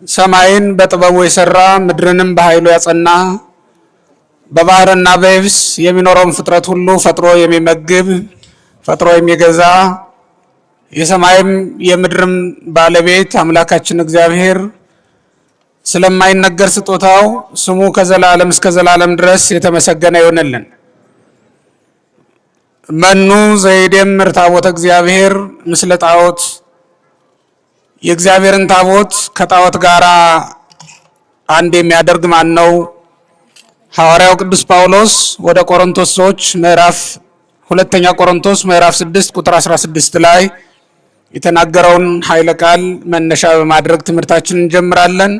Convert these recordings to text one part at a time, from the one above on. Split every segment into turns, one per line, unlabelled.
ሰማይን በጥበቡ የሰራ ምድርንም በኃይሉ ያጸና በባህርና በየብስ የሚኖረውን ፍጥረት ሁሉ ፈጥሮ የሚመግብ ፈጥሮ የሚገዛ የሰማይም የምድርም ባለቤት አምላካችን እግዚአብሔር ስለማይነገር ስጦታው ስሙ ከዘላለም እስከ ዘላለም ድረስ የተመሰገነ ይሁንልን። መኑ ዘይደምር ታቦተ እግዚአብሔር ምስለ ጣዖት፣ የእግዚአብሔርን ታቦት ከጣዖት ጋር አንድ የሚያደርግ ማን ነው? ሐዋርያው ቅዱስ ጳውሎስ ወደ ቆሮንቶስ ሰዎች ሁለተኛ ቆሮንቶስ ምዕራፍ 6 ቁጥር 16 ላይ የተናገረውን ኃይለ ቃል መነሻ በማድረግ ትምህርታችንን እንጀምራለን።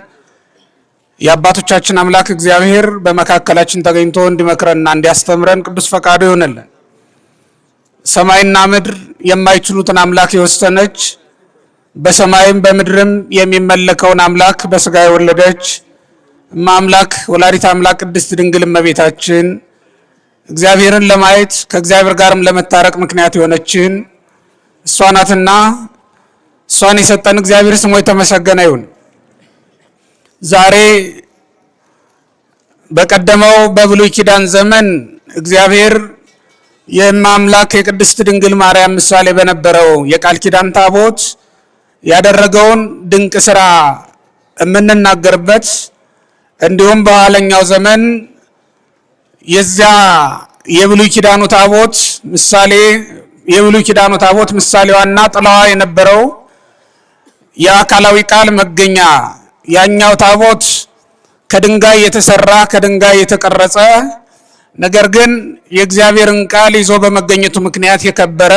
የአባቶቻችን አምላክ እግዚአብሔር በመካከላችን ተገኝቶ እንዲመክረንና እንዲያስተምረን ቅዱስ ፈቃዱ ይሆንልን። ሰማይና ምድር የማይችሉትን አምላክ የወሰነች በሰማይም በምድርም የሚመለከውን አምላክ በስጋ የወለደች አምላክ ወላዲተ አምላክ ቅድስት ድንግል እመቤታችን እግዚአብሔርን ለማየት ከእግዚአብሔር ጋርም ለመታረቅ ምክንያት የሆነችን እሷ ናትና እሷን የሰጠን እግዚአብሔር ስሙ የተመሰገነ ይሁን። ዛሬ በቀደመው በብሉይ ኪዳን ዘመን እግዚአብሔር የአምላክ የቅድስት ድንግል ማርያም ምሳሌ በነበረው የቃል ኪዳን ታቦት ያደረገውን ድንቅ ስራ የምንናገርበት እንዲሁም በኋለኛው ዘመን የዚያ የብሉይ ኪዳኑ ታቦት ምሳሌዋና ጥላዋ የነበረው የአካላዊ ቃል መገኛ ያኛው ታቦት ከድንጋይ የተሰራ ከድንጋይ የተቀረጸ ነገር ግን የእግዚአብሔርን ቃል ይዞ በመገኘቱ ምክንያት የከበረ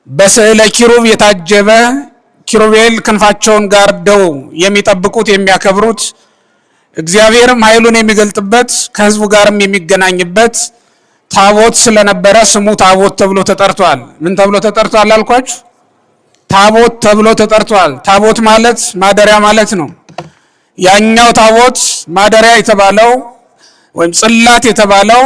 በስዕለ ኪሩብ የታጀበ ኪሩቤል ክንፋቸውን ጋርደው የሚጠብቁት የሚያከብሩት እግዚአብሔርም ኃይሉን የሚገልጥበት ከሕዝቡ ጋርም የሚገናኝበት ታቦት ስለነበረ ስሙ ታቦት ተብሎ ተጠርቷል። ምን ተብሎ ተጠርቷል አልኳችሁ? ታቦት ተብሎ ተጠርቷል። ታቦት ማለት ማደሪያ ማለት ነው። ያኛው ታቦት ማደሪያ የተባለው ወይም ጽላት የተባለው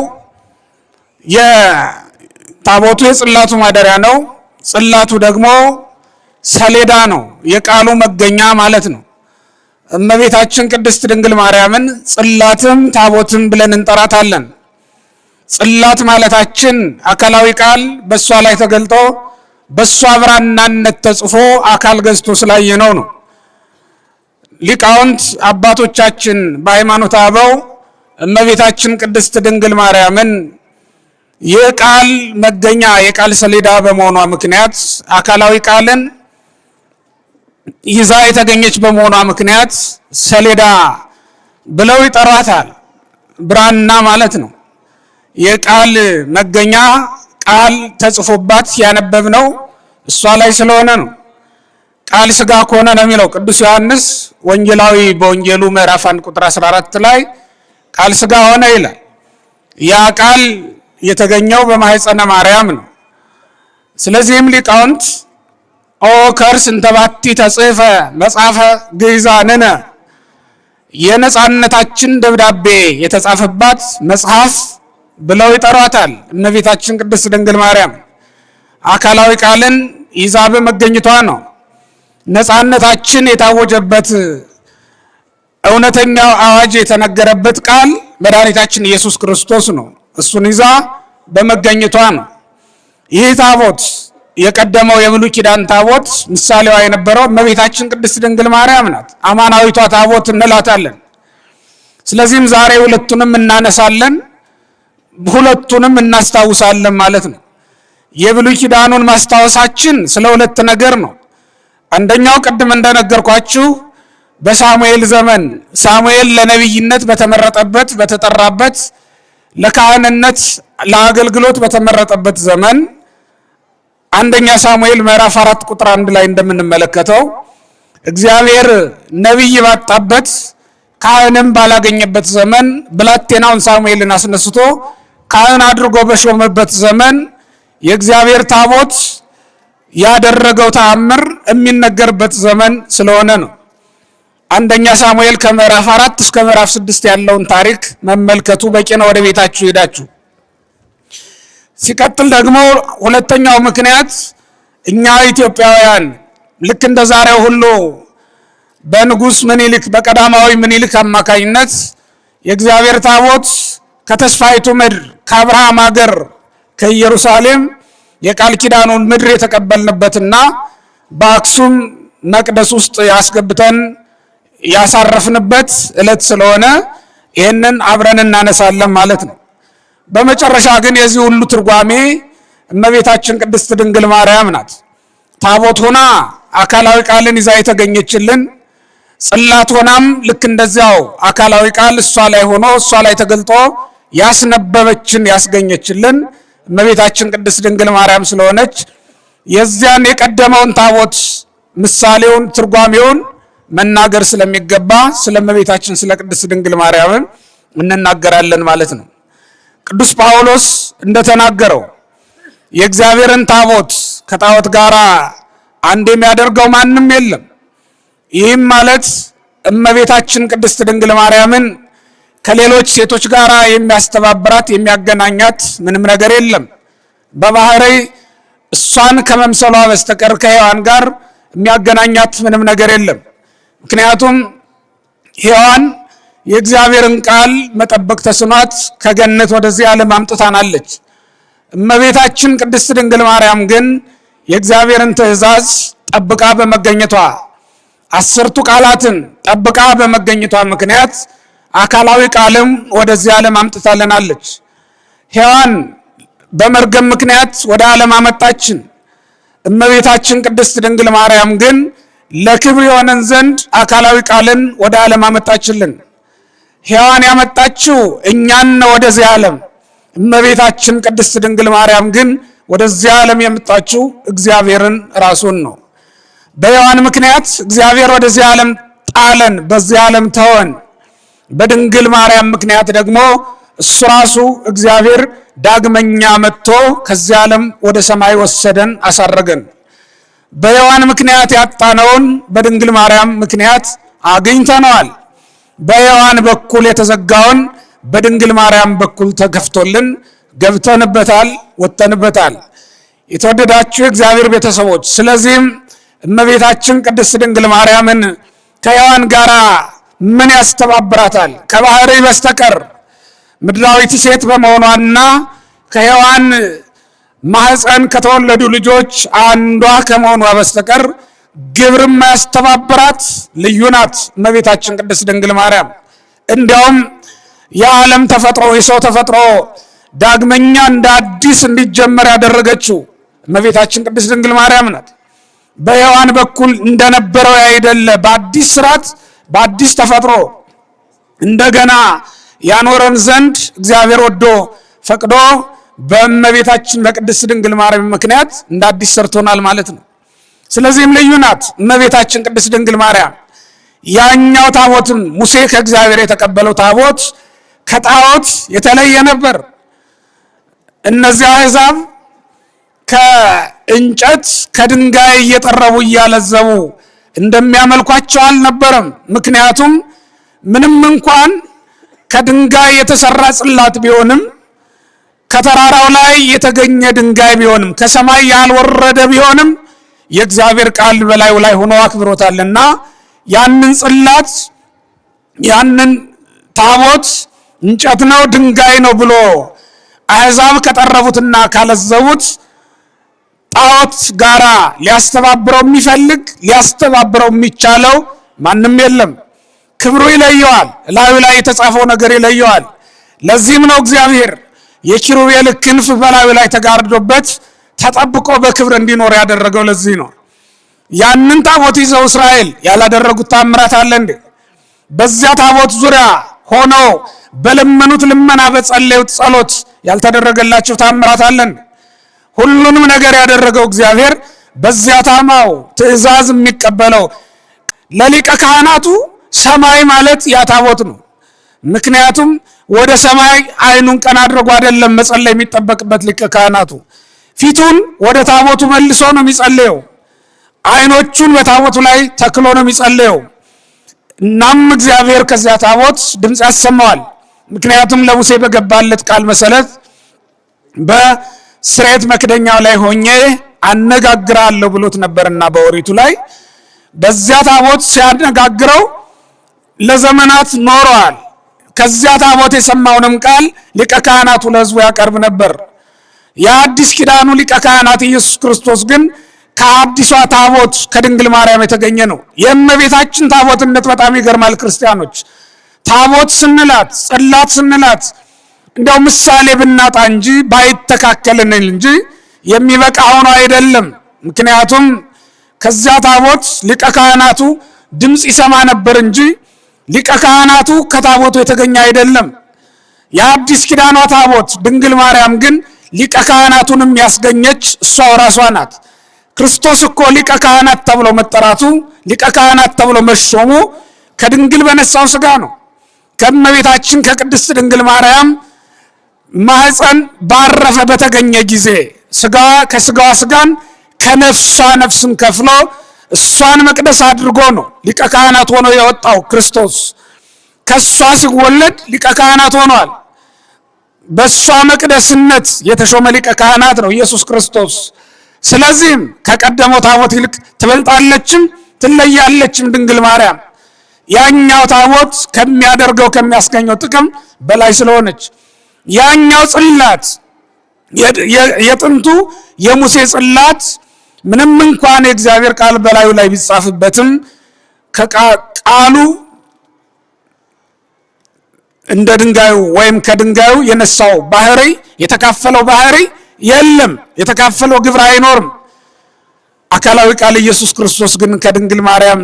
የታቦቱ የጽላቱ ማደሪያ ነው። ጽላቱ ደግሞ ሰሌዳ ነው፣ የቃሉ መገኛ ማለት ነው። እመቤታችን ቅድስት ድንግል ማርያምን ጽላትም ታቦትም ብለን እንጠራታለን። ጽላት ማለታችን አካላዊ ቃል በእሷ ላይ ተገልጦ በእሷ ብራናነት ተጽፎ አካል ገዝቶ ስላየነው ነው። ሊቃውንት አባቶቻችን በሃይማኖተ አበው እመቤታችን ቅድስት ድንግል ማርያምን የቃል መገኛ የቃል ሰሌዳ በመሆኗ ምክንያት አካላዊ ቃልን ይዛ የተገኘች በመሆኗ ምክንያት ሰሌዳ ብለው ይጠራታል። ብራና ማለት ነው። የቃል መገኛ ቃል ተጽፎባት ያነበብነው እሷ ላይ ስለሆነ ነው። ቃል ስጋ ከሆነ ነው የሚለው ቅዱስ ዮሐንስ ወንጌላዊ በወንጌሉ ምዕራፍ 1 ቁጥር 14 ላይ ቃል ስጋ ሆነ ይላል። ያ ቃል የተገኘው በማህፀነ ማርያም ነው። ስለዚህም ሊቃውንት ኦ ከርስ እንተ ባቲ ተጽፈ መጽሐፈ ግዕዛንነ የነጻነታችን ደብዳቤ የተጻፈባት መጽሐፍ ብለው ይጠሯታል። እመቤታችን ቅድስት ድንግል ማርያም አካላዊ ቃልን ይዛ በመገኘቷ ነው ነጻነታችን የታወጀበት እውነተኛው አዋጅ የተነገረበት ቃል መድኃኒታችን ኢየሱስ ክርስቶስ ነው። እሱን ይዛ በመገኘቷ ነው። ይህ ታቦት የቀደመው የብሉይ ኪዳን ታቦት ምሳሌዋ የነበረው እመቤታችን ቅድስት ድንግል ማርያም ናት። አማናዊቷ ታቦት እንላታለን። ስለዚህም ዛሬ ሁለቱንም እናነሳለን፣ ሁለቱንም እናስታውሳለን ማለት ነው። የብሉይ ኪዳኑን ማስታወሳችን ስለ ሁለት ነገር ነው። አንደኛው ቅድም እንደነገርኳችሁ በሳሙኤል ዘመን ሳሙኤል ለነቢይነት በተመረጠበት በተጠራበት ለካህንነት ለአገልግሎት በተመረጠበት ዘመን አንደኛ ሳሙኤል ምዕራፍ 4 ቁጥር 1 ላይ እንደምንመለከተው እግዚአብሔር ነቢይ ባጣበት ካህንም ባላገኘበት ዘመን ብላቴናውን ሳሙኤልን አስነስቶ ካህን አድርጎ በሾመበት ዘመን የእግዚአብሔር ታቦት ያደረገው ተአምር የሚነገርበት ዘመን ስለሆነ ነው። አንደኛ ሳሙኤል ከምዕራፍ 4 እስከ ምዕራፍ 6 ያለውን ታሪክ መመልከቱ በቂ ነው። ወደ ቤታችሁ ሄዳችሁ ሲቀጥል ደግሞ ሁለተኛው ምክንያት እኛ ኢትዮጵያውያን ልክ እንደ ዛሬው ሁሉ በንጉስ ምኒልክ በቀዳማዊ ምኒልክ አማካኝነት የእግዚአብሔር ታቦት ከተስፋይቱ ምድር ከአብርሃም ሀገር ከኢየሩሳሌም የቃል ኪዳኑን ምድር የተቀበልንበትና በአክሱም መቅደስ ውስጥ ያስገብተን ያሳረፍንበት ዕለት ስለሆነ ይህንን አብረን እናነሳለን ማለት ነው። በመጨረሻ ግን የዚህ ሁሉ ትርጓሜ እመቤታችን ቅድስት ድንግል ማርያም ናት። ታቦት ሆና አካላዊ ቃልን ይዛ የተገኘችልን፣ ጽላት ሆናም ልክ እንደዚያው አካላዊ ቃል እሷ ላይ ሆኖ እሷ ላይ ተገልጦ ያስነበበችን ያስገኘችልን እመቤታችን ቅድስት ድንግል ማርያም ስለሆነች የዚያን የቀደመውን ታቦት ምሳሌውን ትርጓሜውን መናገር ስለሚገባ ስለ እመቤታችን ስለ ቅድስት ድንግል ማርያም እንናገራለን ማለት ነው። ቅዱስ ጳውሎስ እንደተናገረው የእግዚአብሔርን ታቦት ከጣዖት ጋር አንድ የሚያደርገው ማንም የለም። ይህም ማለት እመቤታችን ቅድስት ድንግል ማርያምን ከሌሎች ሴቶች ጋር የሚያስተባብራት የሚያገናኛት ምንም ነገር የለም። በባህሪ እሷን ከመምሰሏ በስተቀር ከሔዋን ጋር የሚያገናኛት ምንም ነገር የለም። ምክንያቱም ሔዋን የእግዚአብሔርን ቃል መጠበቅ ተስኗት ከገነት ወደዚህ ዓለም አምጥታናለች። እመቤታችን ቅድስት ድንግል ማርያም ግን የእግዚአብሔርን ትእዛዝ ጠብቃ በመገኘቷ 10ቱ ቃላትን ጠብቃ በመገኘቷ ምክንያት አካላዊ ቃልም ወደዚህ ዓለም አምጥታለናለች። ሔዋን በመርገም ምክንያት ወደ ዓለም አመጣችን። እመቤታችን ቅድስት ድንግል ማርያም ግን ለክብር የሆነን ዘንድ አካላዊ ቃልን ወደ ዓለም አመጣችልን። ሔዋን ያመጣችው እኛን ነው ወደዚህ ዓለም። እመቤታችን ቅድስት ድንግል ማርያም ግን ወደዚህ ዓለም የመጣችው እግዚአብሔርን ራሱን ነው። በሔዋን ምክንያት እግዚአብሔር ወደዚህ ዓለም ጣለን፣ በዚህ ዓለም ተወን። በድንግል ማርያም ምክንያት ደግሞ እሱ ራሱ እግዚአብሔር ዳግመኛ መጥቶ ከዚህ ዓለም ወደ ሰማይ ወሰደን፣ አሳረገን። በሔዋን ምክንያት ያጣነውን በድንግል ማርያም ምክንያት አግኝተነዋል። በሔዋን በኩል የተዘጋውን በድንግል ማርያም በኩል ተከፍቶልን ገብተንበታል፣ ወጥተንበታል። የተወደዳችሁ እግዚአብሔር ቤተሰቦች፣ ስለዚህም እመቤታችን ቅድስት ድንግል ማርያምን ከሔዋን ጋር ምን ያስተባብራታል? ከባህሪ በስተቀር ምድራዊት ሴት በመሆኗና ከሔዋን ማህፀን ከተወለዱ ልጆች አንዷ ከመሆኗ በስተቀር ግብርም ያስተባብራት ልዩ ናት እመቤታችን ቅድስት ድንግል ማርያም። እንዲያውም የዓለም ተፈጥሮ የሰው ተፈጥሮ ዳግመኛ እንደ አዲስ እንዲጀመር ያደረገችው እመቤታችን ቅድስት ድንግል ማርያም ናት። በሔዋን በኩል እንደነበረው ያይደለ በአዲስ ስርዓት በአዲስ ተፈጥሮ እንደገና ያኖረን ዘንድ እግዚአብሔር ወዶ ፈቅዶ በእመቤታችን በቅድስት ድንግል ማርያም ምክንያት እንደ አዲስ ሰርቶናል ማለት ነው። ስለዚህም ልዩ ናት እመቤታችን ቅድስት ድንግል ማርያም። ያኛው ታቦትም ሙሴ ከእግዚአብሔር የተቀበለው ታቦት ከጣዖት የተለየ ነበር። እነዚያ አሕዛብ ከእንጨት ከድንጋይ እየጠረቡ እያለዘቡ እንደሚያመልኳቸው አልነበረም። ምክንያቱም ምንም እንኳን ከድንጋይ የተሰራ ጽላት ቢሆንም ከተራራው ላይ የተገኘ ድንጋይ ቢሆንም ከሰማይ ያልወረደ ቢሆንም የእግዚአብሔር ቃል በላዩ ላይ ሆኖ አክብሮታልና ያንን ጽላት ያንን ታቦት እንጨት ነው ድንጋይ ነው ብሎ አሕዛብ ከጠረቡትና ካለዘቡት ጣዖት ጋራ ሊያስተባብረው የሚፈልግ ሊያስተባብረው የሚቻለው ማንም የለም። ክብሩ ይለየዋል፣ ላዩ ላይ የተጻፈው ነገር ይለየዋል። ለዚህም ነው እግዚአብሔር የኪሩቤል ክንፍ በላዩ ላይ ተጋርዶበት ተጠብቆ በክብር እንዲኖር ያደረገው። ለዚህ ነው ያንን ታቦት ይዘው እስራኤል ያላደረጉት ታምራት አለ እንዴ? በዚያ ታቦት ዙሪያ ሆነው በለመኑት ልመና በጸለዩት ጸሎት ያልተደረገላቸው ታምራት አለ እንዴ? ሁሉንም ነገር ያደረገው እግዚአብሔር በዚያ ታማው ትእዛዝ የሚቀበለው ለሊቀ ካህናቱ ሰማይ ማለት ያ ታቦት ነው። ምክንያቱም ወደ ሰማይ አይኑን ቀና አድርጎ አይደለም መጸለይ የሚጠበቅበት ሊቀ ካህናቱ ፊቱን ወደ ታቦቱ መልሶ ነው የሚጸልየው። አይኖቹን በታቦቱ ላይ ተክሎ ነው የሚጸልየው። እናም እግዚአብሔር ከዚያ ታቦት ድምፅ ያሰማዋል። ምክንያቱም ለሙሴ በገባለት ቃል መሰረት በስርየት መክደኛው ላይ ሆኜ አነጋግራለሁ ብሎት ነበርና በኦሪቱ ላይ በዚያ ታቦት ሲያነጋግረው ለዘመናት ኖሯል። ከዚያ ታቦት የሰማውንም ቃል ሊቀ ካህናቱ ለሕዝቡ ያቀርብ ነበር። የአዲስ ኪዳኑ ሊቀ ካህናት ኢየሱስ ክርስቶስ ግን ከአዲሷ ታቦት ከድንግል ማርያም የተገኘ ነው። የእመቤታችን ታቦትነት በጣም ይገርማል ክርስቲያኖች። ታቦት ስንላት፣ ጽላት ስንላት እንደው ምሳሌ ብናጣ እንጂ ባይተካከልን እንጂ የሚበቃ ሆኖ አይደለም። ምክንያቱም ከዚያ ታቦት ሊቀ ካህናቱ ድምፅ ይሰማ ነበር እንጂ ሊቀ ካህናቱ ከታቦቱ የተገኘ አይደለም። የአዲስ ኪዳኗ ታቦት ድንግል ማርያም ግን ሊቀ ካህናቱንም ያስገኘች እሷው ራሷ ናት። ክርስቶስ እኮ ሊቀ ካህናት ተብሎ መጠራቱ፣ ሊቀ ካህናት ተብሎ መሾሙ ከድንግል በነሳው ሥጋ ነው። ከእመቤታችን ከቅድስት ድንግል ማርያም ማኅፀን ባረፈ በተገኘ ጊዜ ሥጋዋ ከሥጋዋ ሥጋን ከነፍሷ ነፍስን ከፍሎ እሷን መቅደስ አድርጎ ነው ሊቀ ካህናት ሆኖ የወጣው ክርስቶስ። ከእሷ ሲወለድ ሊቀ ካህናት ሆኗል። በእሷ መቅደስነት የተሾመ ሊቀ ካህናት ነው ኢየሱስ ክርስቶስ። ስለዚህም ከቀደመው ታቦት ይልቅ ትበልጣለችም ትለያለችም ድንግል ማርያም። ያኛው ታቦት ከሚያደርገው ከሚያስገኘው ጥቅም በላይ ስለሆነች፣ ያኛው ጽላት የጥንቱ የሙሴ ጽላት ምንም እንኳን የእግዚአብሔር ቃል በላዩ ላይ ቢጻፍበትም ከቃሉ እንደ ድንጋዩ ወይም ከድንጋዩ የነሳው ባህሪ የተካፈለው ባህሪ የለም፣ የተካፈለው ግብር አይኖርም። አካላዊ ቃል ኢየሱስ ክርስቶስ ግን ከድንግል ማርያም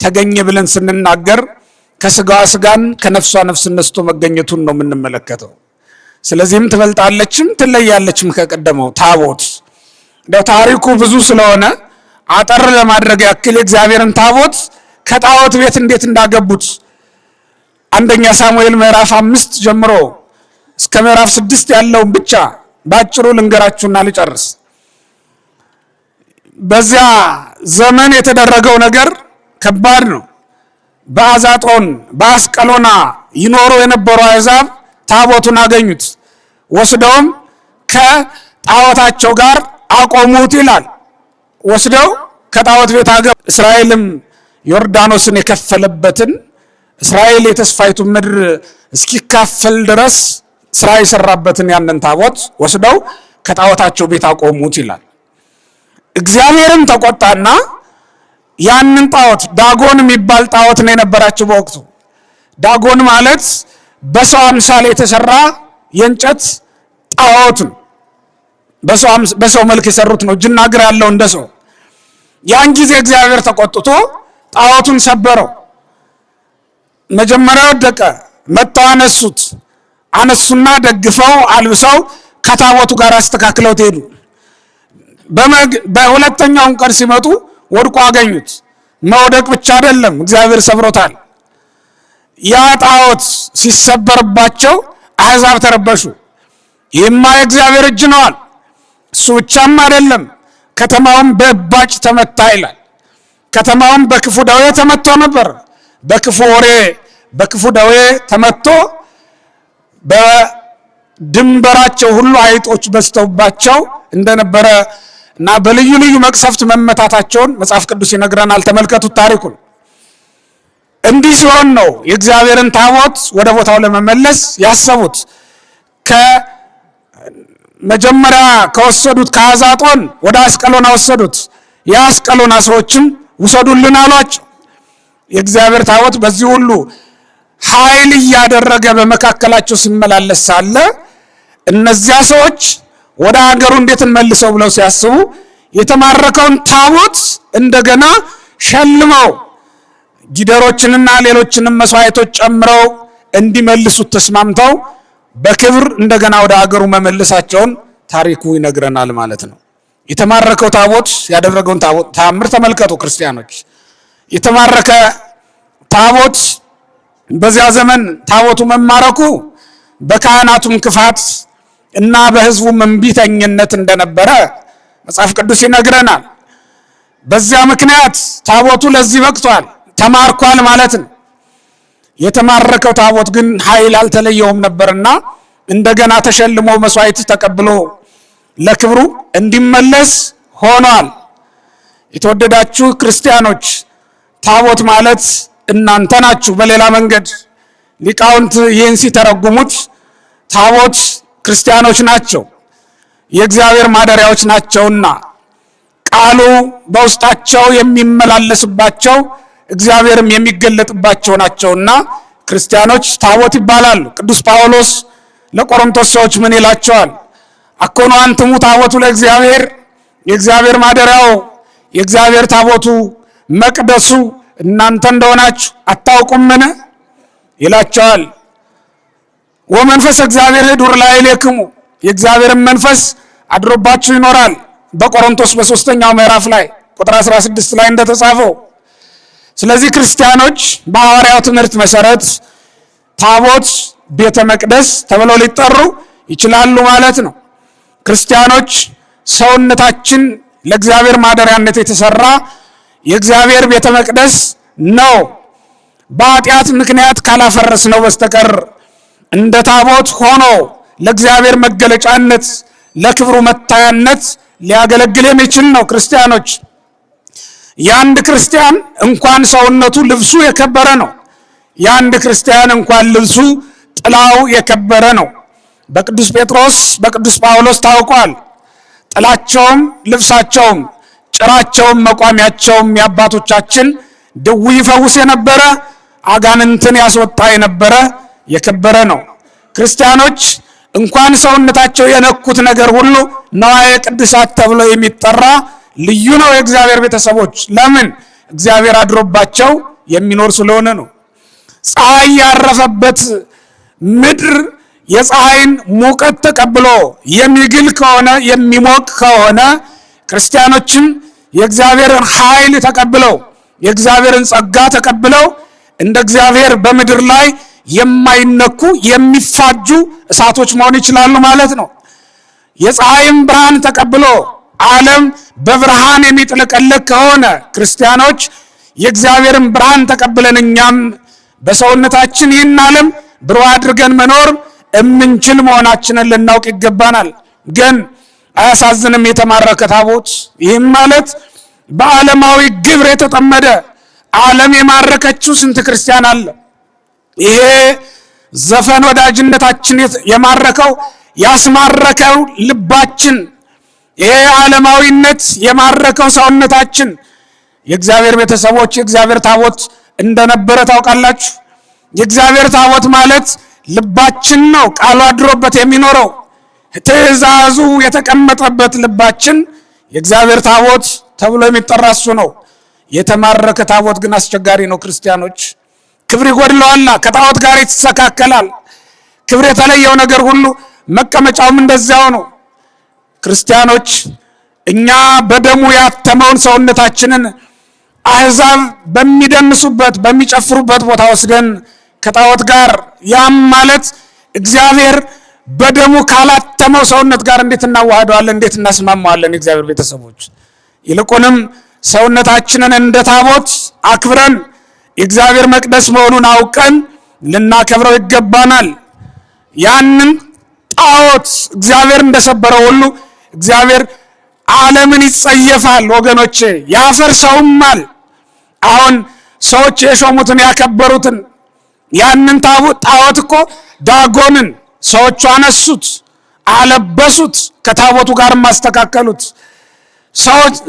ተገኘ ብለን ስንናገር ከሥጋዋ ሥጋን ከነፍሷ ነፍስ ነስቶ መገኘቱን ነው የምንመለከተው። ስለዚህም ትበልጣለችም ትለያለችም ከቀደመው ታቦት። እንደው ታሪኩ ብዙ ስለሆነ አጠር ለማድረግ ያክል የእግዚአብሔርን ታቦት ከጣዖት ቤት እንዴት እንዳገቡት አንደኛ ሳሙኤል ምዕራፍ 5 ጀምሮ እስከ ምዕራፍ 6 ያለውን ብቻ ባጭሩ ልንገራችሁና ልጨርስ። በዚያ ዘመን የተደረገው ነገር ከባድ ነው። በአዛጦን በአስቀሎና ይኖሩ የነበሩ አሕዛብ ታቦቱን አገኙት፣ ወስደውም ከጣዖታቸው ጋር አቆሙት ይላል። ወስደው ከጣዖት ቤት አገቡ። እስራኤልም ዮርዳኖስን የከፈለበትን እስራኤል የተስፋይቱ ምድር እስኪካፈል ድረስ ስራ የሰራበትን ያንን ታቦት ወስደው ከጣዖታቸው ቤት አቆሙት ይላል። እግዚአብሔርም ተቆጣና ያንን ጣዖት ዳጎን የሚባል ጣዖት ነው የነበራቸው በወቅቱ። ዳጎን ማለት በሰው አምሳል የተሰራ የእንጨት ጣዖት ነው። በሰው መልክ የሰሩት ነው፣ እጅና እግር ያለው እንደ ሰው። ያን ጊዜ እግዚአብሔር ተቆጥቶ ጣዖቱን ሰበረው። መጀመሪያ ወደቀ፣ መጥተው አነሱት። አነሱና ደግፈው አልብሰው ከታቦቱ ጋር አስተካክለው ሄዱ። በሁለተኛው ቀን ሲመጡ ወድቆ አገኙት። መውደቅ ብቻ አይደለም፣ እግዚአብሔር ሰብሮታል። ያ ጣዖት ሲሰበርባቸው አሕዛብ ተረበሹ። ይህማ የእግዚአብሔር እጅ ነዋል። እሱ ብቻም አይደለም፣ ከተማውም በእባጭ ተመታ ይላል። ከተማውም በክፉ ደዌ ተመቶ ነበር። በክፉ ወሬ በክፉ ደዌ ተመቶ በድንበራቸው ሁሉ አይጦች በዝተውባቸው እንደነበረ እና በልዩ ልዩ መቅሰፍት መመታታቸውን መጽሐፍ ቅዱስ ይነግረናል። ተመልከቱት ታሪኩን። እንዲህ ሲሆን ነው የእግዚአብሔርን ታቦት ወደ ቦታው ለመመለስ ያሰቡት። ከመጀመሪያ ከወሰዱት ከአዛጦን ወደ አስቀሎና ወሰዱት። የአስቀሎና ሰዎችም ውሰዱልን አሏቸው። የእግዚአብሔር ታቦት በዚህ ሁሉ ኃይል እያደረገ በመካከላቸው ሲመላለስ ሳለ እነዚያ ሰዎች ወደ ሀገሩ እንዴት እንመልሰው ብለው ሲያስቡ የተማረከውን ታቦት እንደገና ሸልመው ጊደሮችንና ሌሎችንም መስዋዕቶች ጨምረው እንዲመልሱት ተስማምተው በክብር እንደገና ወደ ሀገሩ መመለሳቸውን ታሪኩ ይነግረናል ማለት ነው። የተማረከው ታቦት ያደረገውን ተአምር ተመልከቱ ክርስቲያኖች። የተማረከ ታቦት በዚያ ዘመን ታቦቱ መማረኩ በካህናቱም ክፋት እና በሕዝቡም እምቢተኝነት እንደነበረ መጽሐፍ ቅዱስ ይነግረናል። በዚያ ምክንያት ታቦቱ ለዚህ በቅቷል፣ ተማርኳል ማለት ነው። የተማረከው ታቦት ግን ኃይል አልተለየውም ነበርና እንደገና ተሸልሞ መስዋዕት ተቀብሎ ለክብሩ እንዲመለስ ሆኗል። የተወደዳችሁ ክርስቲያኖች ታቦት ማለት እናንተ ናችሁ። በሌላ መንገድ ሊቃውንት ይህን ሲተረጉሙት ታቦት ክርስቲያኖች ናቸው፣ የእግዚአብሔር ማደሪያዎች ናቸውና ቃሉ በውስጣቸው የሚመላለስባቸው እግዚአብሔርም የሚገለጥባቸው ናቸውና ክርስቲያኖች ታቦት ይባላሉ። ቅዱስ ጳውሎስ ለቆሮንቶስ ሰዎች ምን ይላቸዋል? አኮኑ አንትሙ ታቦቱ ለእግዚአብሔር፣ የእግዚአብሔር ማደሪያው የእግዚአብሔር ታቦቱ መቅደሱ እናንተ እንደሆናችሁ አታውቁምን ይላቸዋል። ወመንፈስ እግዚአብሔር ኅዱር ላዕሌክሙ፣ የእግዚአብሔር መንፈስ አድሮባችሁ ይኖራል። በቆሮንቶስ በ3ኛው ምዕራፍ ላይ ቁጥር 16 ላይ እንደተጻፈው። ስለዚህ ክርስቲያኖች በሐዋርያው ትምህርት መሰረት ታቦት፣ ቤተ መቅደስ ተብለው ሊጠሩ ይችላሉ ማለት ነው። ክርስቲያኖች ሰውነታችን ለእግዚአብሔር ማደሪያነት የተሰራ የእግዚአብሔር ቤተ መቅደስ ነው። በኃጢአት ምክንያት ካላፈረስነው በስተቀር እንደ ታቦት ሆኖ ለእግዚአብሔር መገለጫነት ለክብሩ መታያነት ሊያገለግል የሚችል ነው። ክርስቲያኖች የአንድ ክርስቲያን እንኳን ሰውነቱ ልብሱ የከበረ ነው። የአንድ ክርስቲያን እንኳን ልብሱ ጥላው የከበረ ነው። በቅዱስ ጴጥሮስ በቅዱስ ጳውሎስ ታውቋል። ጥላቸውም ልብሳቸውም ጭራቸውም መቋሚያቸውም የአባቶቻችን ድውይ ይፈውስ የነበረ አጋንንትን ያስወጣ የነበረ የከበረ ነው። ክርስቲያኖች እንኳን ሰውነታቸው የነኩት ነገር ሁሉ ነዋየ ቅድሳት ተብሎ የሚጠራ ልዩ ነው። የእግዚአብሔር ቤተሰቦች ለምን? እግዚአብሔር አድሮባቸው የሚኖር ስለሆነ ነው። ፀሐይ ያረፈበት ምድር የፀሐይን ሙቀት ተቀብሎ የሚግል ከሆነ የሚሞቅ ከሆነ ክርስቲያኖችም የእግዚአብሔርን ኃይል ተቀብለው የእግዚአብሔርን ጸጋ ተቀብለው እንደ እግዚአብሔር በምድር ላይ የማይነኩ የሚፋጁ እሳቶች መሆን ይችላሉ ማለት ነው። የፀሐይን ብርሃን ተቀብሎ ዓለም በብርሃን የሚጥለቀለቅ ከሆነ ክርስቲያኖች የእግዚአብሔርን ብርሃን ተቀብለን እኛም በሰውነታችን ይህን ዓለም ብሩህ አድርገን መኖር እምንችል መሆናችንን ልናውቅ ይገባናል። ግን አያሳዝንም? የተማረከ ታቦት። ይህም ማለት በዓለማዊ ግብር የተጠመደ ዓለም የማረከችው ስንት ክርስቲያን አለ። ይሄ ዘፈን ወዳጅነታችን የማረከው ያስማረከው ልባችን፣ ይሄ ዓለማዊነት የማረከው ሰውነታችን የእግዚአብሔር ቤተሰቦች የእግዚአብሔር ታቦት እንደነበረ ታውቃላችሁ። የእግዚአብሔር ታቦት ማለት ልባችን ነው፣ ቃሉ አድሮበት የሚኖረው ትእዛዙ የተቀመጠበት ልባችን የእግዚአብሔር ታቦት ተብሎ የሚጠራ እሱ ነው። የተማረከ ታቦት ግን አስቸጋሪ ነው። ክርስቲያኖች ክብር ይጎድለዋልና ከጣዖት ጋር ይተሰካከላል። ክብር የተለየው ነገር ሁሉ መቀመጫውም እንደዚያው ነው። ክርስቲያኖች እኛ በደሙ ያተመውን ሰውነታችንን አሕዛብ በሚደንሱበት በሚጨፍሩበት ቦታ ወስደን ከጣዖት ጋር ያም ማለት እግዚአብሔር በደሙ ካላተመው ሰውነት ጋር እንዴት እናዋህደዋለን? እንዴት እናስማማዋለን? የእግዚአብሔር ቤተሰቦች ይልቁንም ሰውነታችንን እንደ ታቦት አክብረን የእግዚአብሔር መቅደስ መሆኑን አውቀን ልናከብረው ይገባናል። ያንን ጣዖት እግዚአብሔር እንደሰበረው ሁሉ እግዚአብሔር ዓለምን ይጸየፋል ወገኖቼ፣ ያፈርሰውማል። አሁን ሰዎች የሾሙትን ያከበሩትን ያንን ጣዖት እኮ ዳጎንን ሰዎቹ አነሱት፣ አለበሱት፣ ከታቦቱ ጋር ማስተካከሉት።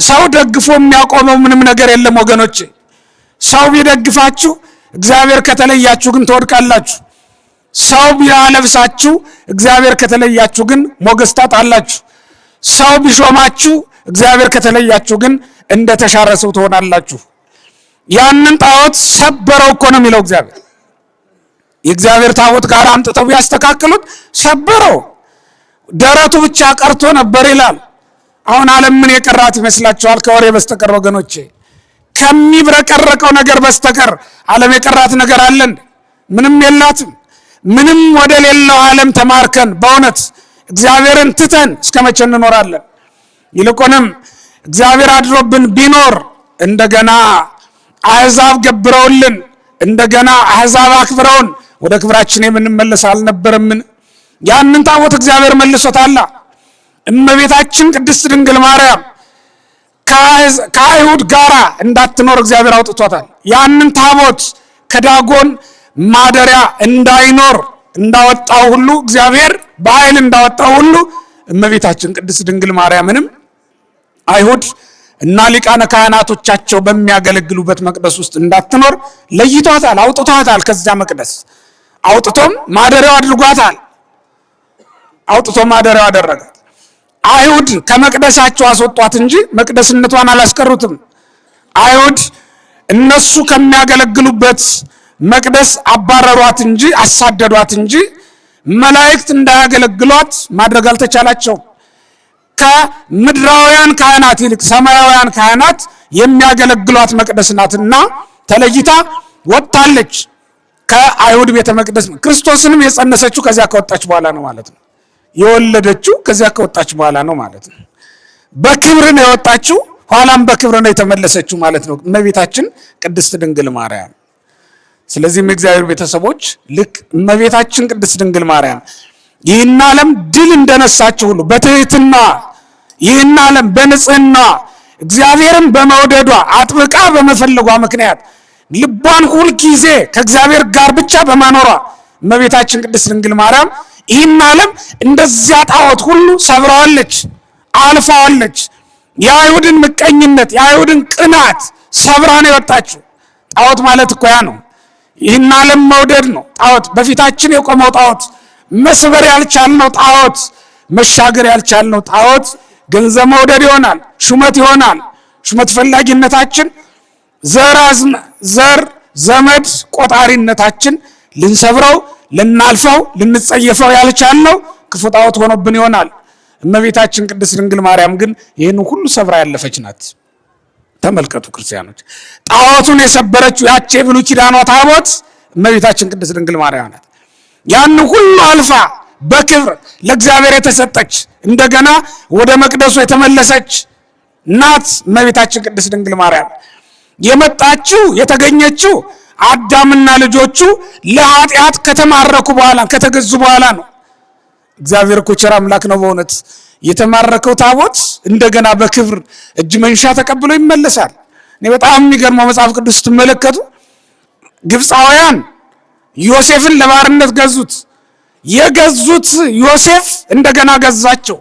ሰው ደግፎ የሚያቆመው ምንም ነገር የለም ወገኖቼ። ሰው ቢደግፋችሁ እግዚአብሔር ከተለያችሁ ግን ትወድቃላችሁ። ሰው ቢያለብሳችሁ እግዚአብሔር ከተለያችሁ ግን ሞገስ ታጣላችሁ። ሰው ቢሾማችሁ እግዚአብሔር ከተለያችሁ ግን እንደተሻረ ሰው ትሆናላችሁ። ያንን ጣዖት ሰበረው እኮ ነው የሚለው እግዚአብሔር። የእግዚአብሔር ታቦት ጋር አምጥተው ቢያስተካክሉት ሰበረው፣ ደረቱ ብቻ ቀርቶ ነበር ይላል። አሁን ዓለም ምን የቀራት ይመስላችኋል? ከወሬ በስተቀር ወገኖቼ፣ ከሚብረቀረቀው ነገር በስተቀር ዓለም የቀራት ነገር አለን? ምንም የላትም። ምንም ወደ ሌላው ዓለም ተማርከን በእውነት እግዚአብሔርን ትተን እስከ መቼ እንኖራለን? ይልቁንም እግዚአብሔር አድሮብን ቢኖር እንደገና አሕዛብ ገብረውልን እንደገና አሕዛብ አክብረውን ወደ ክብራችን የምንመለስ አልነበረምን? ያንን ታቦት እግዚአብሔር መልሶታል። እመቤታችን ቅድስት ድንግል ማርያም ከአይሁድ ጋራ እንዳትኖር እግዚአብሔር አውጥቷታል። ያንን ታቦት ከዳጎን ማደሪያ እንዳይኖር እንዳወጣው ሁሉ እግዚአብሔር በኃይል እንዳወጣው ሁሉ እመቤታችን ቅድስት ድንግል ማርያምንም አይሁድ እና ሊቃነ ካህናቶቻቸው በሚያገለግሉበት መቅደስ ውስጥ እንዳትኖር ለይቷታል፣ አውጥቷታል። ከዛ መቅደስ አውጥቶም ማደሪያው አድርጓታል። አውጥቶ ማደሪያው አደረጋት። አይሁድ ከመቅደሳቸው አስወጧት እንጂ መቅደስነቷን አላስቀሩትም። አይሁድ እነሱ ከሚያገለግሉበት መቅደስ አባረሯት እንጂ አሳደዷት እንጂ መላእክት እንዳያገለግሏት ማድረግ አልተቻላቸውም። ከምድራውያን ካህናት ይልቅ ሰማያውያን ካህናት የሚያገለግሏት መቅደስ ናትና ተለይታ ወጣለች ከአይሁድ ቤተ መቅደስ። ክርስቶስንም የጸነሰችው ከዚያ ከወጣች በኋላ ነው ማለት ነው። የወለደችው ከዚያ ከወጣች በኋላ ነው ማለት ነው። በክብር ነው የወጣችው፣ ኋላም በክብር ነው የተመለሰችው ማለት ነው እመቤታችን ቅድስት ድንግል ማርያም። ስለዚህም የእግዚአብሔር ቤተሰቦች ልክ እመቤታችን ቅድስት ድንግል ማርያም ይህን ዓለም ድል እንደነሳችው ሁሉ በትህትና ይህን ዓለም በንጽህና እግዚአብሔርን በመውደዷ አጥብቃ በመፈለጓ ምክንያት ልቧን ሁል ጊዜ ከእግዚአብሔር ጋር ብቻ በማኖሯ እመቤታችን ቅድስት ድንግል ማርያም ይህን ዓለም እንደዚያ ጣዖት ሁሉ ሰብረዋለች፣ አልፋዋለች። የአይሁድን ምቀኝነት የአይሁድን ቅናት ሰብራ ነው የወጣችው። ጣዖት ማለት እኮ ያ ነው። ይህን ዓለም መውደድ ነው ጣዖት። በፊታችን የቆመው ጣዖት፣ መስበር ያልቻልነው ጣዖት፣ መሻገር ያልቻልነው ጣዖት ገንዘብ መውደድ ይሆናል፣ ሹመት ይሆናል። ሹመት ፈላጊነታችን፣ ዘር ዘመድ ቆጣሪነታችን ልንሰብረው ልናልፈው ልንጸየፈው ያልቻልነው ክፉ ጣዖት ሆኖብን ይሆናል። እመቤታችን ቅድስት ድንግል ማርያም ግን ይህን ሁሉ ሰብራ ያለፈች ናት። ተመልከቱ ክርስቲያኖች፣ ጣዖቱን የሰበረችው ያቺ የብሉይ ኪዳኗ ታቦት እመቤታችን ቅድስት ድንግል ማርያም ናት። ያን ሁሉ አልፋ በክብር ለእግዚአብሔር የተሰጠች እንደገና ወደ መቅደሱ የተመለሰች ናት እመቤታችን ቅድስት ድንግል ማርያም። የመጣችው የተገኘችው አዳምና ልጆቹ ለኃጢአት ከተማረኩ በኋላ ከተገዙ በኋላ ነው። እግዚአብሔር እኮ ቸር አምላክ ነው በእውነት። የተማረከው ታቦት እንደገና በክብር እጅ መንሻ ተቀብሎ ይመለሳል። እኔ በጣም የሚገርመው መጽሐፍ ቅዱስ ስትመለከቱ ግብፃውያን ዮሴፍን ለባርነት ገዙት። የገዙት ዮሴፍ እንደገና ገዛቸው።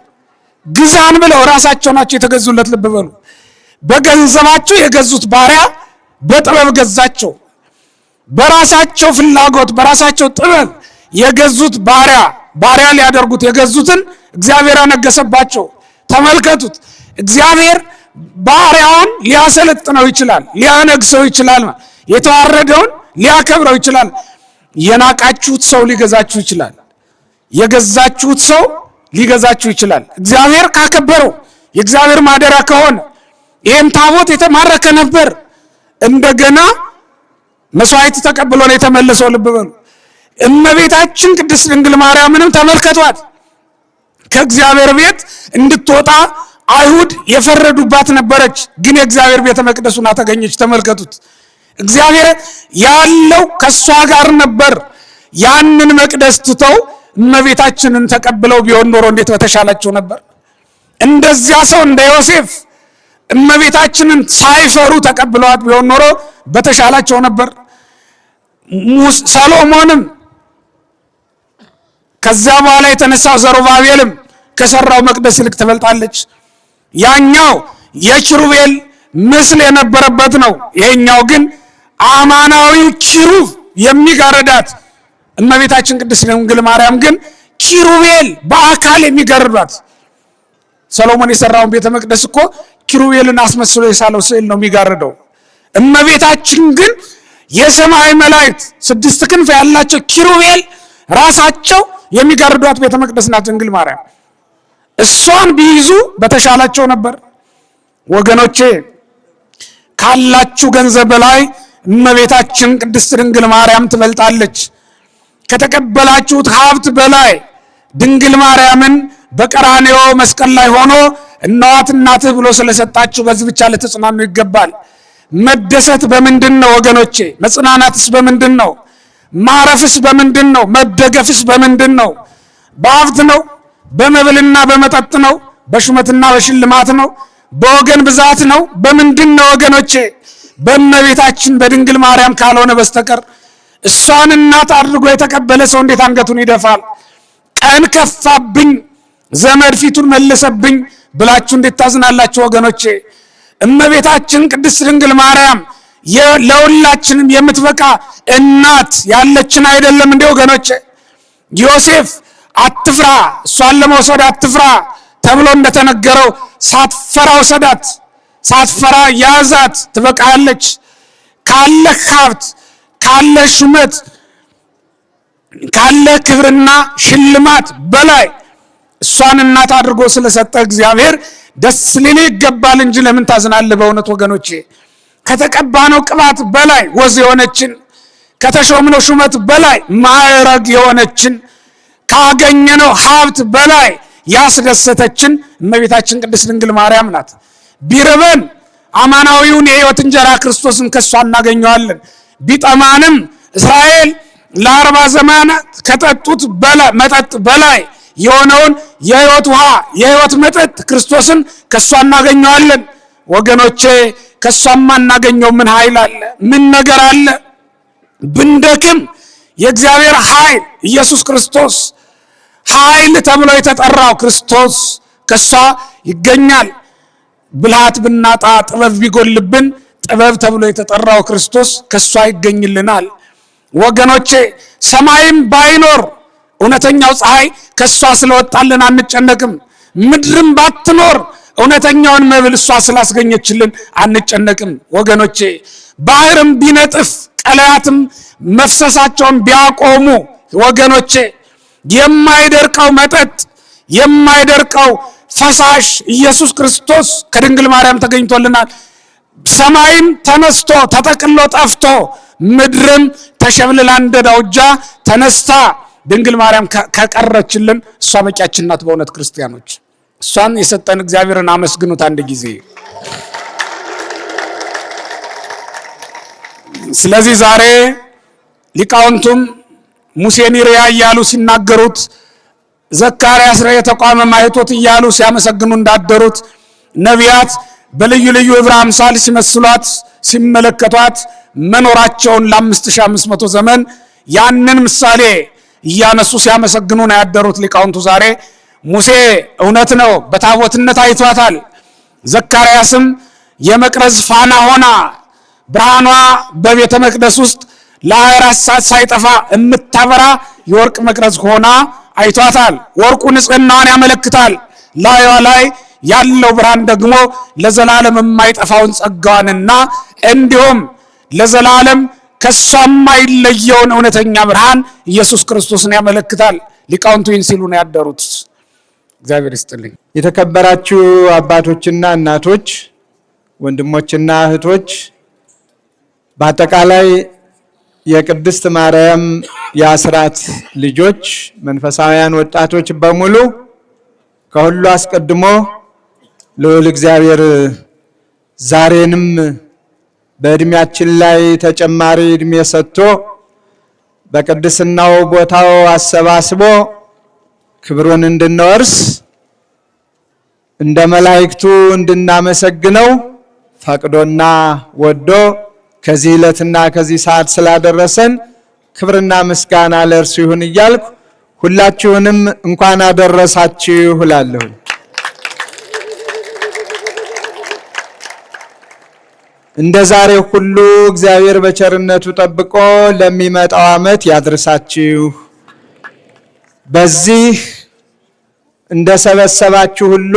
ግዛን ብለው ራሳቸው ናቸው የተገዙለት። ልብ በሉ። በገንዘባቸው የገዙት ባሪያ በጥበብ ገዛቸው። በራሳቸው ፍላጎት በራሳቸው ጥበብ የገዙት ባሪያ ሊያደርጉት የገዙትን እግዚአብሔር አነገሰባቸው። ተመልከቱት። እግዚአብሔር ባሪያውን ሊያሰለጥነው ይችላል፣ ሊያነግሰው ይችላል፣ የተዋረደውን ሊያከብረው ይችላል። የናቃችሁት ሰው ሊገዛችሁ ይችላል፣ የገዛችሁት ሰው ሊገዛችሁ ይችላል። እግዚአብሔር ካከበረው የእግዚአብሔር ማደሪያ ከሆነ ይህም ታቦት የተማረከ ነበር። እንደገና መስዋዕት ተቀብሎ ነው የተመለሰው። ልብ በሉ። እመቤታችን ቅድስት ድንግል ማርያምንም ተመልከቷት። ከእግዚአብሔር ቤት እንድትወጣ አይሁድ የፈረዱባት ነበረች፣ ግን የእግዚአብሔር ቤተ መቅደሱና ተገኘች። ተመልከቱት። እግዚአብሔር ያለው ከሷ ጋር ነበር። ያንን መቅደስ ትተው እመቤታችንን ተቀብለው ቢሆን ኖሮ እንዴት በተሻላቸው ነበር። እንደዚያ ሰው እንደ ዮሴፍ እመቤታችንን ሳይፈሩ ተቀብለዋት ቢሆን ኖሮ በተሻላቸው ነበር። ሰሎሞንም ከዚያ በኋላ የተነሳው ዘሩባቤልም ከሰራው መቅደስ ይልቅ ትበልጣለች። ያኛው የኪሩቤል ምስል የነበረበት ነው። ይሄኛው ግን አማናዊው ኪሩብ የሚጋርዳት እመቤታችን ቅድስት ድንግል ማርያም ግን ኪሩቤል በአካል የሚጋርዷት። ሰሎሞን የሰራውን ቤተ መቅደስ እኮ ኪሩቤልን አስመስሎ የሳለው ስዕል ነው የሚጋርደው። እመቤታችን ግን የሰማይ መላእክት 6 ክንፍ ያላቸው ኪሩቤል ራሳቸው የሚጋርዷት ቤተ መቅደስ ናት ድንግል ማርያም። እሷን ቢይዙ በተሻላቸው ነበር። ወገኖቼ ካላችሁ ገንዘብ በላይ እመቤታችን ቅድስት ድንግል ማርያም ትበልጣለች። ከተቀበላችሁት ሀብት በላይ ድንግል ማርያምን በቀራንዮ መስቀል ላይ ሆኖ እናት እናትህ ብሎ ስለሰጣችሁ በዚህ ብቻ ልትጽናኑ ይገባል። መደሰት በምንድን ነው ወገኖቼ? መጽናናትስ በምንድን ነው? ማረፍስ በምንድን ነው? መደገፍስ በምንድን ነው? በሀብት ነው? በመብልና በመጠጥ ነው? በሹመትና በሽልማት ነው? በወገን ብዛት ነው? በምንድን ነው ወገኖቼ? በእመቤታችን በድንግል ማርያም ካልሆነ በስተቀር እሷን እናት አድርጎ የተቀበለ ሰው እንዴት አንገቱን ይደፋል? ቀን ከፋብኝ፣ ዘመድ ፊቱን መለሰብኝ ብላችሁ እንዴት ታዝናላችሁ ወገኖቼ? እመቤታችን ቅድስት ድንግል ማርያም ለሁላችንም የምትበቃ እናት ያለችን አይደለም እንዴ ወገኖቼ? ዮሴፍ አትፍራ፣ እሷን ለመውሰድ አትፍራ ተብሎ እንደተነገረው ሳትፈራ ወሰዳት፣ ሳትፈራ ያዛት። ትበቃለች። ካለ ሀብት፣ ካለ ሹመት፣ ካለ ክብርና ሽልማት በላይ እሷን እናት አድርጎ ስለሰጠ እግዚአብሔር ደስ ሊል ይገባል እንጂ ለምን ታዝናለህ? በእውነት ወገኖቼ ከተቀባነው ቅባት በላይ ወዝ የሆነችን፣ ከተሾምነው ሹመት በላይ ማዕረግ የሆነችን፣ ካገኘነው ሀብት በላይ ያስደሰተችን እመቤታችን ቅድስት ድንግል ማርያም ናት። ቢርበን አማናዊውን የሕይወት እንጀራ ክርስቶስን ከሷ እናገኘዋለን። ቢጠማንም እስራኤል ለ40 ዘመናት ከጠጡት መጠጥ በላይ የሆነውን የሕይወት ውሃ የሕይወት መጠጥ ክርስቶስን ከሷ እናገኘዋለን። ወገኖቼ ከሷ የማናገኘው ምን ኃይል አለ? ምን ነገር አለ? ብንደክም የእግዚአብሔር ኃይል ኢየሱስ ክርስቶስ ኃይል ተብሎ የተጠራው ክርስቶስ ከሷ ይገኛል። ብልሃት ብናጣ ጥበብ ቢጎልብን ጥበብ ተብሎ የተጠራው ክርስቶስ ከሷ ይገኝልናል። ወገኖቼ ሰማይም ባይኖር እውነተኛው ፀሐይ ከሷ ስለወጣልን አንጨነቅም። ምድርም ባትኖር እውነተኛውን መብል እሷ ስላስገኘችልን አንጨነቅም። ወገኖቼ ባህርም ቢነጥፍ ቀላያትም መፍሰሳቸውን ቢያቆሙ ወገኖቼ የማይደርቀው መጠጥ የማይደርቀው ፈሳሽ ኢየሱስ ክርስቶስ ከድንግል ማርያም ተገኝቶልናል። ሰማይም ተነስቶ ተጠቅሎ ጠፍቶ ምድርም ተሸብልላ እንደ ዳውጃ ተነስታ ድንግል ማርያም ከቀረችልን እሷ በቂያችን ናት። በእውነት ክርስቲያኖች እሷን የሰጠን እግዚአብሔርን አመስግኑት አንድ ጊዜ። ስለዚህ ዛሬ ሊቃውንቱም ሙሴን ይርያ እያሉ ሲናገሩት፣ ዘካርያስ ራእየ ተቋመ ማኅቶት እያሉ ሲያመሰግኑ እንዳደሩት ነቢያት በልዩ ልዩ ዕብረ አምሳል ሲመስሏት ሲመለከቷት መኖራቸውን ለ5500 ዘመን ያንን ምሳሌ እያነሱ ሲያመሰግኑ ነው ያደሩት ሊቃውንቱ። ዛሬ ሙሴ እውነት ነው በታቦትነት አይቷታል። ዘካርያስም የመቅረዝ ፋና ሆና ብርሃኗ በቤተ መቅደስ ውስጥ ለ24 ሰዓት ሳይጠፋ የምታበራ የወርቅ መቅረዝ ሆና አይቷታል። ወርቁ ንጽህናዋን ያመለክታል። ላይዋ ላይ ያለው ብርሃን ደግሞ ለዘላለም የማይጠፋውን ጸጋዋንና እንዲሁም ለዘላለም ከሷ የማይለየውን እውነተኛ ብርሃን ኢየሱስ ክርስቶስን ያመለክታል። ሊቃውንቱ ይህን ሲሉ ነው ያደሩት። እግዚአብሔር ይስጥልኝ።
የተከበራችሁ አባቶችና እናቶች፣ ወንድሞችና እህቶች፣ በአጠቃላይ የቅድስት ማርያም የአስራት ልጆች መንፈሳውያን ወጣቶች በሙሉ ከሁሉ አስቀድሞ ልዑል እግዚአብሔር ዛሬንም በእድሜያችን ላይ ተጨማሪ እድሜ ሰጥቶ በቅድስናው ቦታው አሰባስቦ ክብሩን እንድንወርስ እንደ መላእክቱ እንድናመሰግነው ፈቅዶና ወዶ ከዚህ ዕለትና ከዚህ ሰዓት ስላደረሰን ክብርና ምስጋና ለእርሱ ይሁን እያልኩ ሁላችሁንም እንኳን አደረሳችሁ እላለሁ። እንደ ዛሬ ሁሉ እግዚአብሔር በቸርነቱ ጠብቆ ለሚመጣው ዓመት ያድርሳችሁ። በዚህ እንደሰበሰባችሁ ሁሉ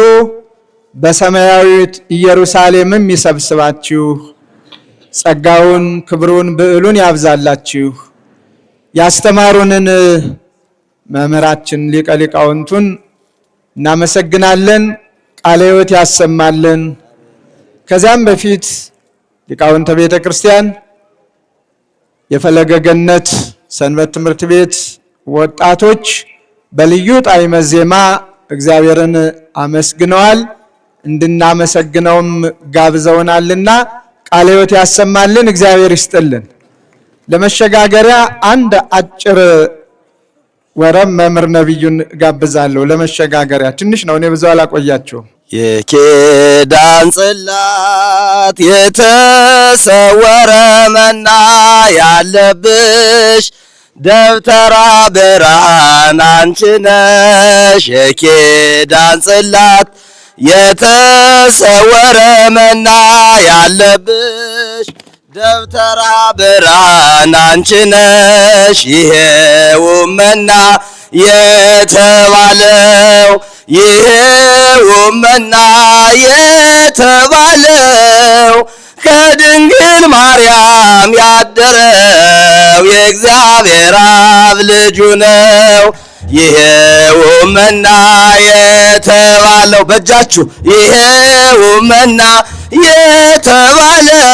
በሰማያዊት ኢየሩሳሌምም ይሰብስባችሁ። ጸጋውን፣ ክብሩን፣ ብዕሉን ያብዛላችሁ። ያስተማሩንን መምህራችን ሊቀ ሊቃውንቱን እናመሰግናለን። ቃለ ሕይወት ያሰማልን። ከዚያም በፊት ሊቃውንተ ቤተ ክርስቲያን የፈለገ ገነት ሰንበት ትምህርት ቤት ወጣቶች በልዩ ጣዕመ ዜማ እግዚአብሔርን አመስግነዋል። እንድናመሰግነውም ጋብዘውናልና ቃለ ሕይወት ያሰማልን። እግዚአብሔር ይስጥልን። ለመሸጋገሪያ አንድ አጭር ወረብ መምህር ነቢዩን ጋብዛለሁ። ለመሸጋገሪያ ትንሽ ነው፣ እኔ ብዙ አላቆያችሁም።
የኪዳን ጽላት የተሰወረ መና ያለብሽ ደብተራ ብርሃን አንቺ ነሽ። የኪዳን ጽላት የተሰወረ መና ያለብሽ ደብተራ ብርሃን አንቺ ነሽ። ይሄውም መና የተባለው ይሄውም መና የተባለው ከድንግል ማርያም ያደረው የእግዚአብሔር አብ ልጁ ነው። ይሄውም መና የተባለው በእጃችሁ ይሄውም መና የተባለው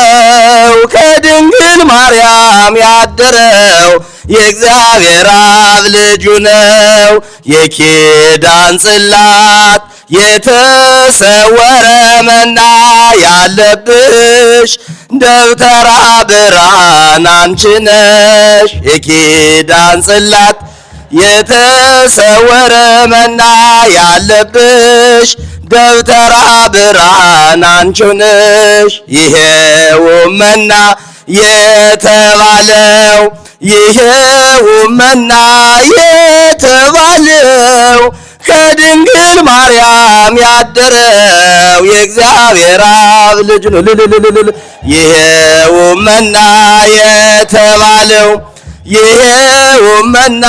ከድንግል ማርያም ያደረው የእግዚአብሔር አብ ልጁ ነው። የኪዳን ጽላት የተሰወረ መና ያለብሽ ደብተራ ብርሃን አንቺ ነሽ። የኪዳን ጽላት የተሰወረ መና ያለብሽ ደብተራ ብርሃን አንቺ ነሽ። ይሄውም መና የተባለው ይሄውም መና የተባለው ከድንግል ማርያም ያደረው የእግዚአብሔር አብ ልጅ ነው። ይሄውም መና የተባለው ይሄውም መና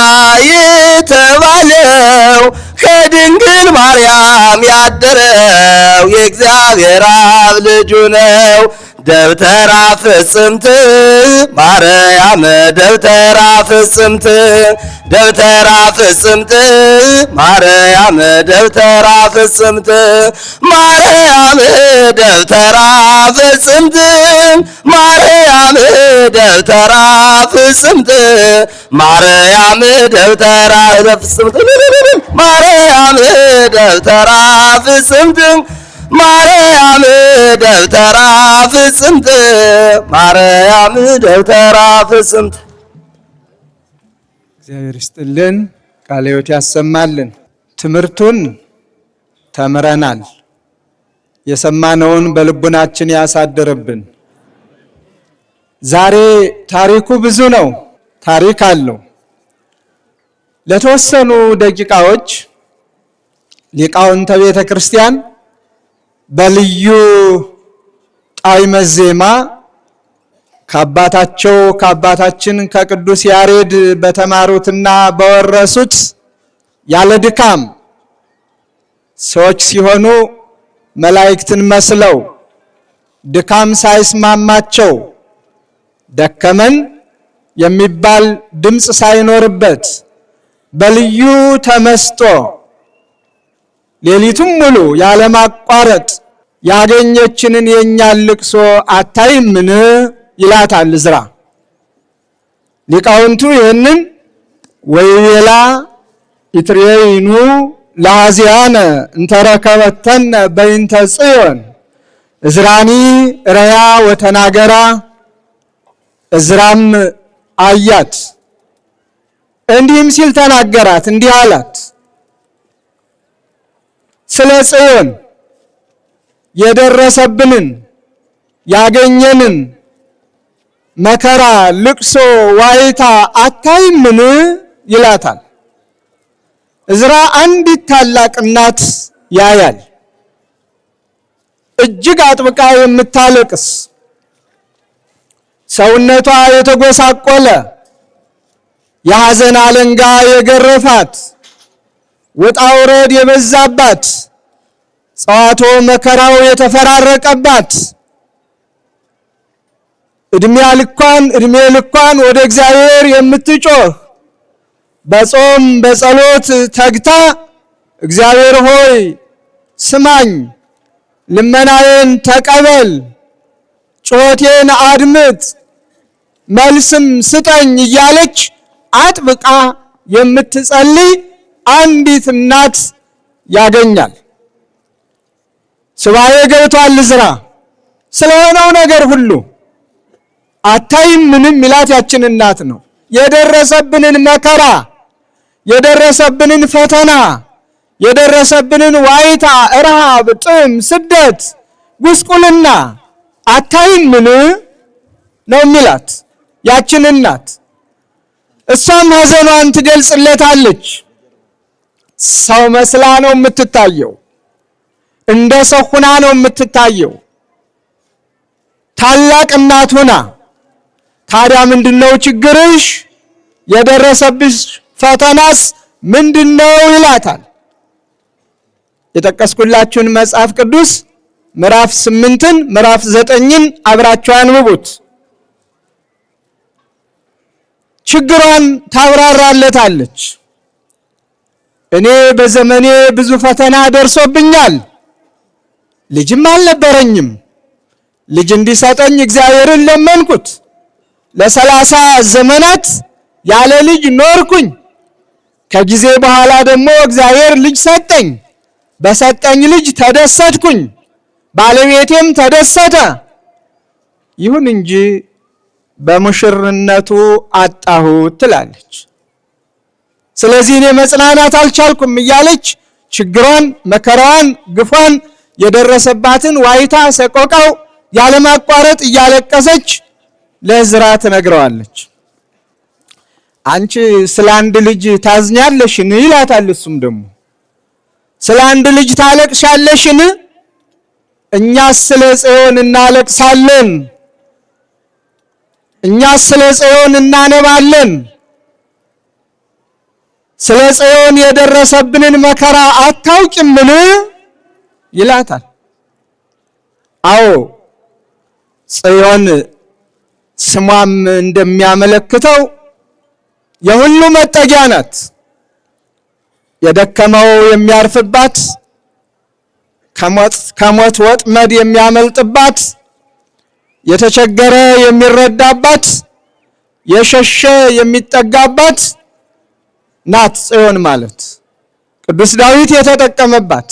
የተባለው ከድንግል ማርያም ያደረው የእግዚአብሔር አብ ልጁ ነው። ደብተራ ፍጽምት ማርያም ደብተራ ፍጽምት ደብተራ ፍጽምት ማርያም ደብተራ ፍጽምት ማርያም ደብተራ ፍጽምት ማርያም ደብተራ ፍጽምት ማርያም ደብተራ ፍጽምት ማርያም ደብተራ ፍጽምት ማርያም ደብተራ ፍጽምት ማርያም ደብተራ ፍጽምት።
እግዚአብሔር ይስጥልን፣ ቃለ ሕይወት ያሰማልን። ትምህርቱን ተምረናል። የሰማነውን በልቡናችን ያሳድርብን። ዛሬ ታሪኩ ብዙ ነው፣ ታሪክ አለው። ለተወሰኑ ደቂቃዎች ሊቃውንተ ቤተ ክርስቲያን በልዩ ጣዕመ ዜማ ከአባታችን ከቅዱስ ያሬድ በተማሩትና በወረሱት ያለ ድካም ሰዎች ሲሆኑ መላእክትን መስለው ድካም ሳይስማማቸው ደከመን የሚባል ድምፅ ሳይኖርበት በልዩ ተመስጦ ሌሊቱም ሙሉ ያለማቋረጥ ያገኘችንን የኛን ልቅሶ አታይምን ይላታል ዕዝራ። ሊቃውንቱ ይህንን ወይቤላ ኢትሬይኑ ለአዝያነ እንተረከበተነ በእንተ ጽዮን ዕዝራኒ ረያ ወተናገራ። ዕዝራም አያት እንዲህም ሲል ተናገራት፣ እንዲህ አላት። ስለ ጽዮን የደረሰብንን ያገኘንን መከራ፣ ልቅሶ፣ ዋይታ አታይምን ይላታል። ዕዝራ አንዲት ታላቅ እናት ያያል። እጅግ አጥብቃ የምታለቅስ ሰውነቷ የተጎሳቆለ የሐዘን አለንጋ የገረፋት ውጣ ውረድ የበዛባት ጸዋቶ መከራው የተፈራረቀባት እድሜ ልኳን ወደ እግዚአብሔር የምትጮህ በጾም በጸሎት ተግታ እግዚአብሔር ሆይ ስማኝ፣ ልመናዬን ተቀበል፣ ጩኸቴን አድምጥ፣ መልስም ስጠኝ እያለች አጥብቃ የምትጸልይ አንዲት እናት ያገኛል። ሱባኤ ገብቷል ዕዝራ። ስለሆነው ነገር ሁሉ አታይም ምንም ሚላት ያችን እናት ነው። የደረሰብንን መከራ፣ የደረሰብንን ፈተና፣ የደረሰብንን ዋይታ፣ ረሃብ፣ ጥም፣ ስደት፣ ጉስቁልና አታይምን ነው የሚላት ያችን እናት። እሷም ሐዘኗን ትገልጽለታለች። ሰው መስላ ነው የምትታየው፣ እንደ ሰው ሁና ነው የምትታየው፣ ታላቅ እናት ሁና። ታዲያ ምንድነው ችግርሽ? የደረሰብሽ ፈተናስ ምንድነው ይላታል። የጠቀስኩላችሁን መጽሐፍ ቅዱስ ምዕራፍ 8ን ምዕራፍ 9ን አብራችሁ አንብቡት። ችግሯን ታብራራለታለች። እኔ በዘመኔ ብዙ ፈተና ደርሶብኛል፣ ልጅም አልነበረኝም። ልጅ እንዲሰጠኝ እግዚአብሔርን ለመንኩት። ለ30 ዘመናት ያለ ልጅ ኖርኩኝ። ከጊዜ በኋላ ደግሞ እግዚአብሔር ልጅ ሰጠኝ። በሰጠኝ ልጅ ተደሰትኩኝ፣ ባለቤቴም ተደሰተ። ይሁን እንጂ በሙሽርነቱ አጣሁት ትላለች። ስለዚህ እኔ መጽናናት አልቻልኩም እያለች ችግሯን፣ መከራዋን፣ ግፏን፣ የደረሰባትን ዋይታ፣ ሰቆቃው ያለማቋረጥ እያለቀሰች ለዕዝራ ትነግረዋለች። አንቺ ስለ አንድ ልጅ ታዝኛለሽን ይላታል። እሱም ደግሞ ስለ አንድ ልጅ ታለቅሻለሽን? እኛስ ስለ ጽዮን እናለቅሳለን፣ እኛስ ስለ ጽዮን እናነባለን። ስለ ጽዮን የደረሰብንን መከራ አታውቂምን ይላታል። አዎ ጽዮን ስሟም እንደሚያመለክተው የሁሉ መጠጊያ ናት። የደከመው የሚያርፍባት፣ ከሞት ወጥመድ የሚያመልጥባት፣ የተቸገረ የሚረዳባት፣ የሸሸ የሚጠጋባት ናት ጽዮን ማለት። ቅዱስ ዳዊት የተጠቀመባት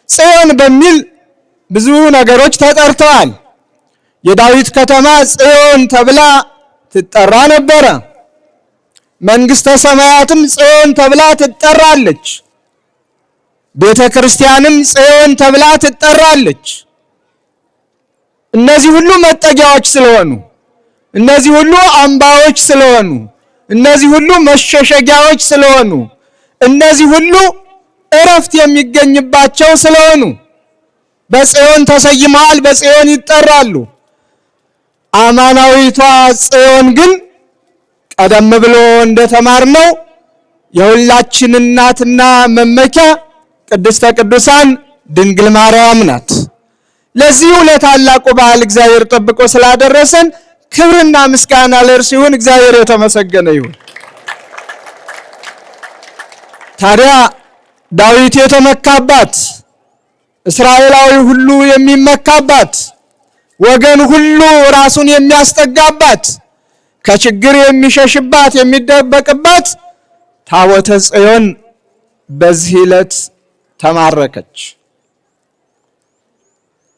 ጽዮን በሚል ብዙ ነገሮች ተጠርተዋል። የዳዊት ከተማ ጽዮን ተብላ ትጠራ ነበረ። መንግስተ ሰማያትም ጽዮን ተብላ ትጠራለች። ቤተ ክርስቲያንም ጽዮን ተብላ ትጠራለች። እነዚህ ሁሉ መጠጊያዎች ስለሆኑ፣ እነዚህ ሁሉ አምባዎች ስለሆኑ፣ እነዚህ ሁሉ መሸሸጊያዎች ስለሆኑ፣ እነዚህ ሁሉ እረፍት የሚገኝባቸው ስለሆኑ በጽዮን ተሰይመዋል፣ በጽዮን ይጠራሉ። አማናዊቷ ጽዮን ግን ቀደም ብሎ እንደተማርነው የሁላችን እናትና መመኪያ ቅድስተ ቅዱሳን ድንግል ማርያም ናት። ለዚሁ ለታላቁ በዓል እግዚአብሔር ጠብቆ ስላደረሰን ክብርና ምስጋና ለእርሱ ይሁን። እግዚአብሔር የተመሰገነ ይሁን። ታዲያ ዳዊት የተመካባት፣ እስራኤላዊ ሁሉ የሚመካባት፣ ወገን ሁሉ ራሱን የሚያስጠጋባት፣ ከችግር የሚሸሽባት፣ የሚደበቅባት ታቦተ ጽዮን በዚህ ዕለት ተማረከች።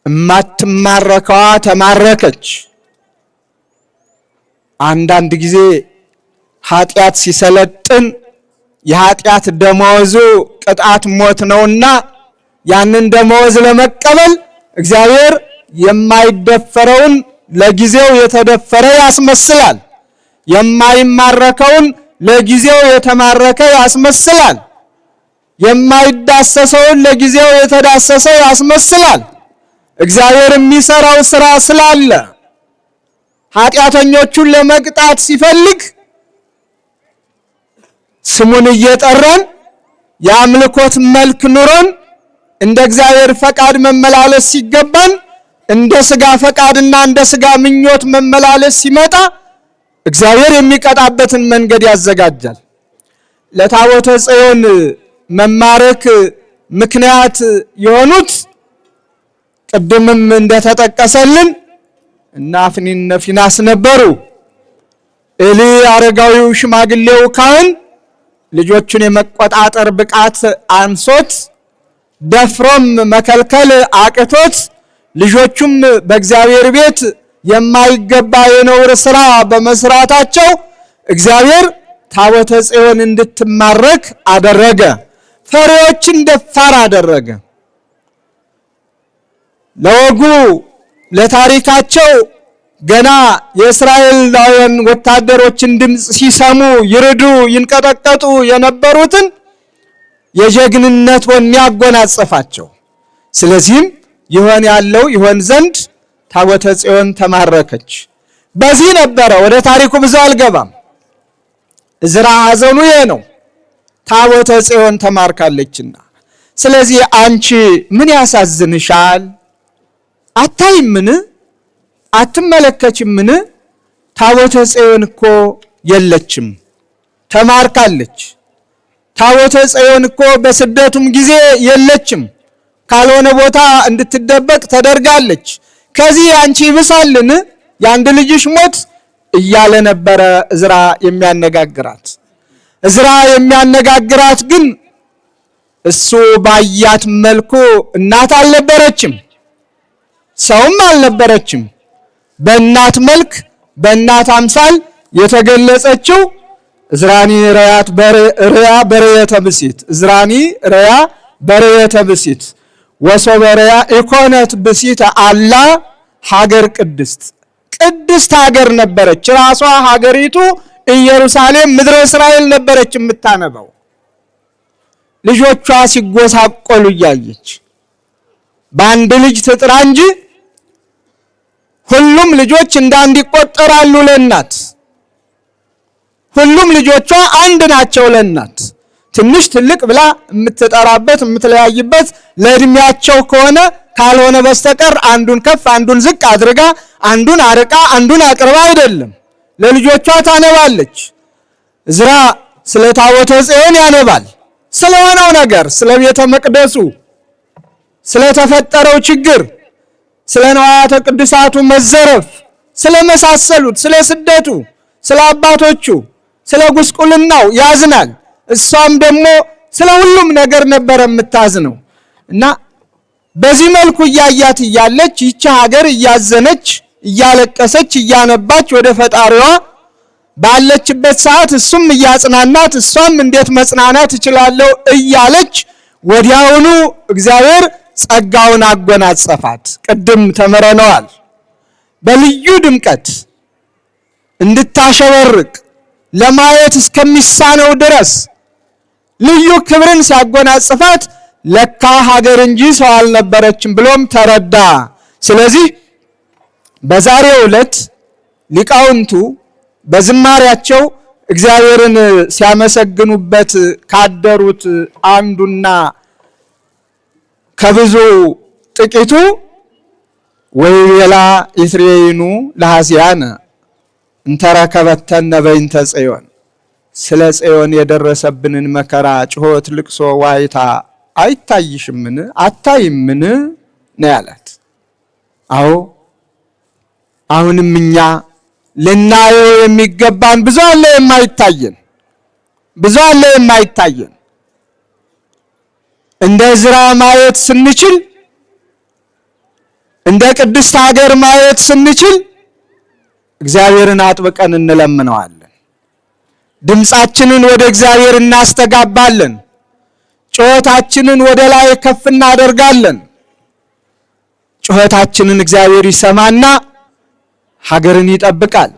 እማትማረከዋ ተማረከች። አንዳንድ ጊዜ ኃጢአት ሲሰለጥን የኃጢአት ደመወዙ ቅጣት ሞት ነውና ያንን ደመወዝ ለመቀበል እግዚአብሔር የማይደፈረውን ለጊዜው የተደፈረ ያስመስላል። የማይማረከውን ለጊዜው የተማረከ ያስመስላል። የማይዳሰሰውን ለጊዜው የተዳሰሰ ያስመስላል። እግዚአብሔር የሚሰራው ስራ ስላለ ኃጢአተኞቹን ለመቅጣት ሲፈልግ ስሙን እየጠራን የአምልኮት መልክ ኑሮን እንደ እግዚአብሔር ፈቃድ መመላለስ ሲገባን እንደ ስጋ ፈቃድና እንደ ስጋ ምኞት መመላለስ ሲመጣ እግዚአብሔር የሚቀጣበትን መንገድ ያዘጋጃል። ለታቦተ ጽዮን መማረክ ምክንያት የሆኑት ቅድምም እንደተጠቀሰልን እና አፍኒን ፊናስ ነበሩ። ኤሊ አረጋዊው ሽማግሌው ካህን ልጆቹን የመቆጣጠር ብቃት አንሶት ደፍሮም መከልከል አቅቶት ልጆቹም በእግዚአብሔር ቤት የማይገባ የነውር ስራ በመስራታቸው እግዚአብሔር ታቦተ ጽዮን እንድትማረክ አደረገ። ፈሪዎችን ደፋር አደረገ። ለወጉ ለታሪካቸው ገና የእስራኤላውያን ወታደሮችን ድምፅ ሲሰሙ ይርዱ ይንቀጠቀጡ የነበሩትን የጀግንነት ወኔ ያጎናጸፋቸው። ስለዚህም ይሆን ያለው ይሆን ዘንድ ታቦተ ጽዮን ተማረከች። በዚህ ነበረ። ወደ ታሪኩ ብዙ አልገባም። ዕዝራ ሐዘኑ ይሄ ነው፣ ታቦተ ጽዮን ተማርካለችና። ስለዚህ አንቺ ምን ያሳዝንሻል? አታይምን? አትመለከችምን? ታቦተ ጽዮን እኮ የለችም፣ ተማርካለች። ታቦተ ጽዮን እኮ በስደቱም ጊዜ የለችም፣ ካልሆነ ቦታ እንድትደበቅ ተደርጋለች። ከዚህ አንቺ ይብሳልን? የአንድ ልጅሽ ሞት እያለ ነበረ ዕዝራ የሚያነጋግራት። ዕዝራ የሚያነጋግራት ግን እሱ ባያት መልኩ እናት አልነበረችም፣ ሰውም አልነበረችም። በእናት መልክ በእናት አምሳል የተገለጸችው ዕዝራኒ ረያት በርያ በርየተ ብሲት፣ ዕዝራኒ ረያ በርየተ ብሲት ወሶበ ረያ ኢኮነት ብሲት አላ ሀገር ቅድስት ሀገር ነበረች። ራሷ ሀገሪቱ ኢየሩሳሌም ምድረ እስራኤል ነበረች የምታነበው። ልጆቿ ሲጎሳቆሉ እያየች በአንድ ልጅ ትጥራ እንጂ ሁሉም ልጆች እንዳንድ ይቆጠራሉ ለእናት። ሁሉም ልጆቿ አንድ ናቸው ለእናት። ትንሽ ትልቅ ብላ የምትጠራበት የምትለያይበት ለእድሜያቸው ከሆነ ካልሆነ በስተቀር አንዱን ከፍ አንዱን ዝቅ አድርጋ አንዱን አርቃ አንዱን አቅርባ አይደለም፣ ለልጆቿ ታነባለች። ዕዝራ ስለ ታቦተ ጽዮን ያነባል። ስለሆነው ነገር፣ ስለ ቤተ መቅደሱ፣ ስለተፈጠረው ችግር፣ ስለ ንዋያተ ቅዱሳቱ መዘረፍ፣ ስለመሳሰሉት፣ ስለ ስደቱ፣ ስለ አባቶቹ፣ ስለ ጉስቁልናው ያዝናል። እሷም ደግሞ ስለ ሁሉም ነገር ነበር የምታዝነው እና በዚህ መልኩ እያያት እያለች ይቺ ሀገር እያዘነች እያለቀሰች እያነባች ወደ ፈጣሪዋ ባለችበት ሰዓት እሱም እያጽናናት እሷም እንዴት መጽናናት እችላለሁ እያለች ወዲያውኑ እግዚአብሔር ጸጋውን አጎናጸፋት። ቅድም ተመረነዋል። በልዩ ድምቀት እንድታሸበርቅ ለማየት እስከሚሳነው ድረስ ልዩ ክብርን ሲያጎናጽፋት ለካ ሀገር እንጂ ሰው አልነበረችም ብሎም ተረዳ። ስለዚህ በዛሬው ዕለት ሊቃውንቱ በዝማሪያቸው እግዚአብሔርን ሲያመሰግኑበት ካደሩት አንዱና ከብዙ ጥቂቱ ወይቤላ ኢትሬይኑ ለሐሲያነ እንተረከበተነ በእንተ ጽዮን፣ ስለ ጽዮን የደረሰብንን መከራ፣ ጩኸት፣ ልቅሶ፣ ዋይታ አይታይሽምን? አታይምን ነው ያላት። አዎ አሁንም እኛ ልናየው የሚገባን ብዙ አለ የማይታየን፣ ብዙ አለ የማይታየን። እንደ ዕዝራ ማየት ስንችል፣ እንደ ቅድስት ሀገር ማየት ስንችል እግዚአብሔርን አጥብቀን እንለምነዋለን። ድምፃችንን ወደ እግዚአብሔር እናስተጋባለን። ጩኸታችንን ወደ ላይ ከፍ እናደርጋለን። ጩኸታችንን እግዚአብሔር ይሰማና ሀገርን ይጠብቃል፣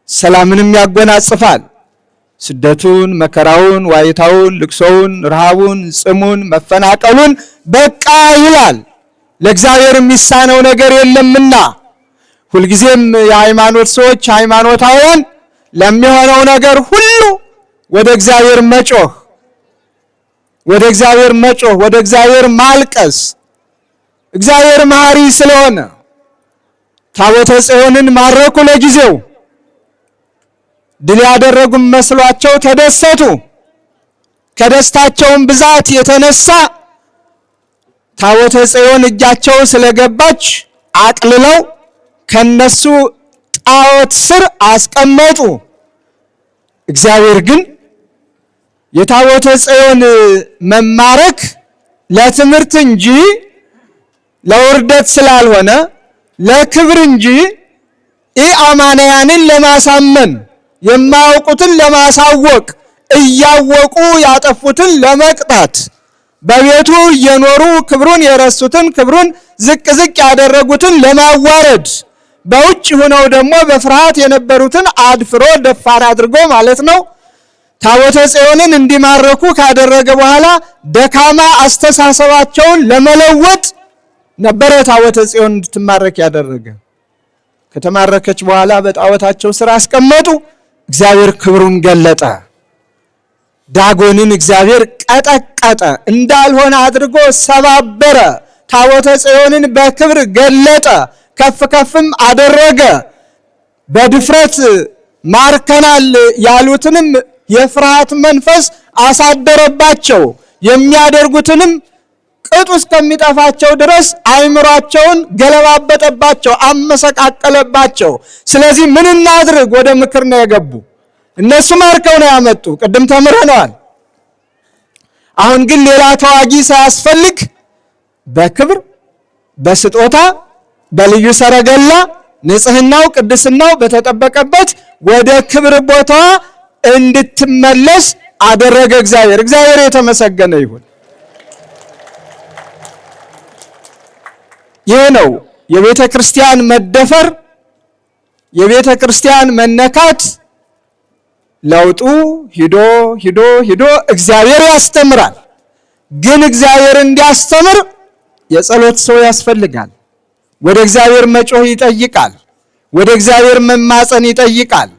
ሰላምንም ያጎናጽፋል። ስደቱን፣ መከራውን፣ ዋይታውን፣ ልቅሶውን፣ ረሃቡን፣ ጽሙን፣ መፈናቀሉን በቃ ይላል። ለእግዚአብሔር የሚሳነው ነገር የለምና ሁልጊዜም የሃይማኖት ሰዎች ሃይማኖታውያን ለሚሆነው ነገር ሁሉ ወደ እግዚአብሔር መጮህ፣ ወደ እግዚአብሔር መጮህ፣ ወደ እግዚአብሔር ማልቀስ። እግዚአብሔር መሐሪ ስለሆነ ታቦተ ጽዮንን ማረኩ። ለጊዜው ድል ያደረጉም መስሏቸው ተደሰቱ። ከደስታቸውም ብዛት የተነሳ ታቦተ ጽዮን እጃቸው ስለገባች አቅልለው ከነሱ ጣዖት ስር አስቀመጡ። እግዚአብሔር ግን የታቦተ ጽዮን መማረክ ለትምህርት እንጂ ለውርደት ስላልሆነ ለክብር እንጂ ኢአማንያንን ለማሳመን የማያውቁትን ለማሳወቅ እያወቁ ያጠፉትን ለመቅጣት በቤቱ እየኖሩ ክብሩን የረሱትን ክብሩን ዝቅ ዝቅ ያደረጉትን ለማዋረድ በውጭ ሆነው ደግሞ በፍርሃት የነበሩትን አድፍሮ ደፋር አድርጎ ማለት ነው ታቦተ ጽዮንን እንዲማረኩ ካደረገ በኋላ ደካማ አስተሳሰባቸውን ለመለወጥ ነበረ ታቦተ ጽዮን እንድትማረክ ያደረገ። ከተማረከች በኋላ በጣዖታቸው ስራ አስቀመጡ። እግዚአብሔር ክብሩን ገለጠ። ዳጎንን እግዚአብሔር ቀጠቀጠ፣ እንዳልሆነ አድርጎ ሰባበረ። ታቦተ ጽዮንን በክብር ገለጠ፣ ከፍ ከፍም አደረገ። በድፍረት ማርከናል ያሉትንም የፍርሃት መንፈስ አሳደረባቸው። የሚያደርጉትንም ቅጡ እስከሚጠፋቸው ድረስ አእምሯቸውን ገለባበጠባቸው፣ አመሰቃቀለባቸው። ስለዚህ ምን እናድርግ ወደ ምክር ነው የገቡ። እነሱ ማርከው ነው ያመጡ፣ ቅድም ተምረነዋል። አሁን ግን ሌላ ተዋጊ ሳያስፈልግ በክብር በስጦታ በልዩ ሰረገላ ንጽህናው ቅድስናው በተጠበቀበት ወደ ክብር ቦታዋ እንድትመለስ አደረገ እግዚአብሔር። እግዚአብሔር የተመሰገነ ይሁን። ይህ ነው የቤተ ክርስቲያን መደፈር፣ የቤተ ክርስቲያን መነካት። ለውጡ ሂዶ ሂዶ ሂዶ እግዚአብሔር ያስተምራል። ግን እግዚአብሔር እንዲያስተምር የጸሎት ሰው ያስፈልጋል። ወደ እግዚአብሔር መጮህ ይጠይቃል። ወደ እግዚአብሔር መማፀን ይጠይቃል።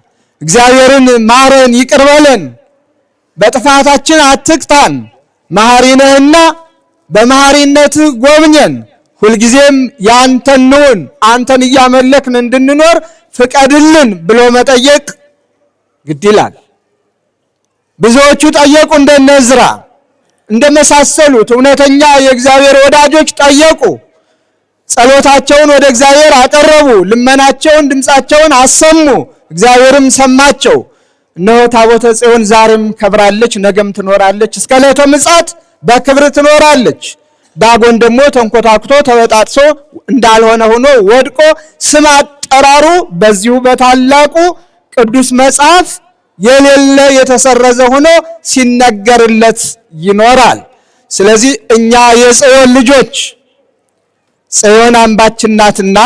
እግዚአብሔርን ማረን፣ ይቅር በለን፣ በጥፋታችን አትቅጣን፣ መሐሪ ነህና በመሐሪነትህ ጎብኘን፣ ሁልጊዜም ያንተን እንሁን፣ አንተን እያመለክን እንድንኖር ፍቀድልን ብሎ መጠየቅ ግድ ይላል። ብዙዎቹ ጠየቁ፣ እንደነ ዕዝራ እንደመሳሰሉት እውነተኛ የእግዚአብሔር ወዳጆች ጠየቁ። ጸሎታቸውን ወደ እግዚአብሔር አቀረቡ። ልመናቸውን ድምፃቸውን አሰሙ። እግዚአብሔርም ሰማቸው። እነሆ ታቦተ ጽዮን ዛሬም ከብራለች፣ ነገም ትኖራለች፣ እስከ ዕለተ ምጽአት በክብር ትኖራለች። ዳጎን ደግሞ ተንኮታኩቶ ተበጣጥሶ እንዳልሆነ ሆኖ ወድቆ ስም አጠራሩ በዚሁ በታላቁ ቅዱስ መጽሐፍ የሌለ የተሰረዘ ሆኖ ሲነገርለት ይኖራል። ስለዚህ እኛ የጽዮን ልጆች ጽዮን አምባችን ናትና፣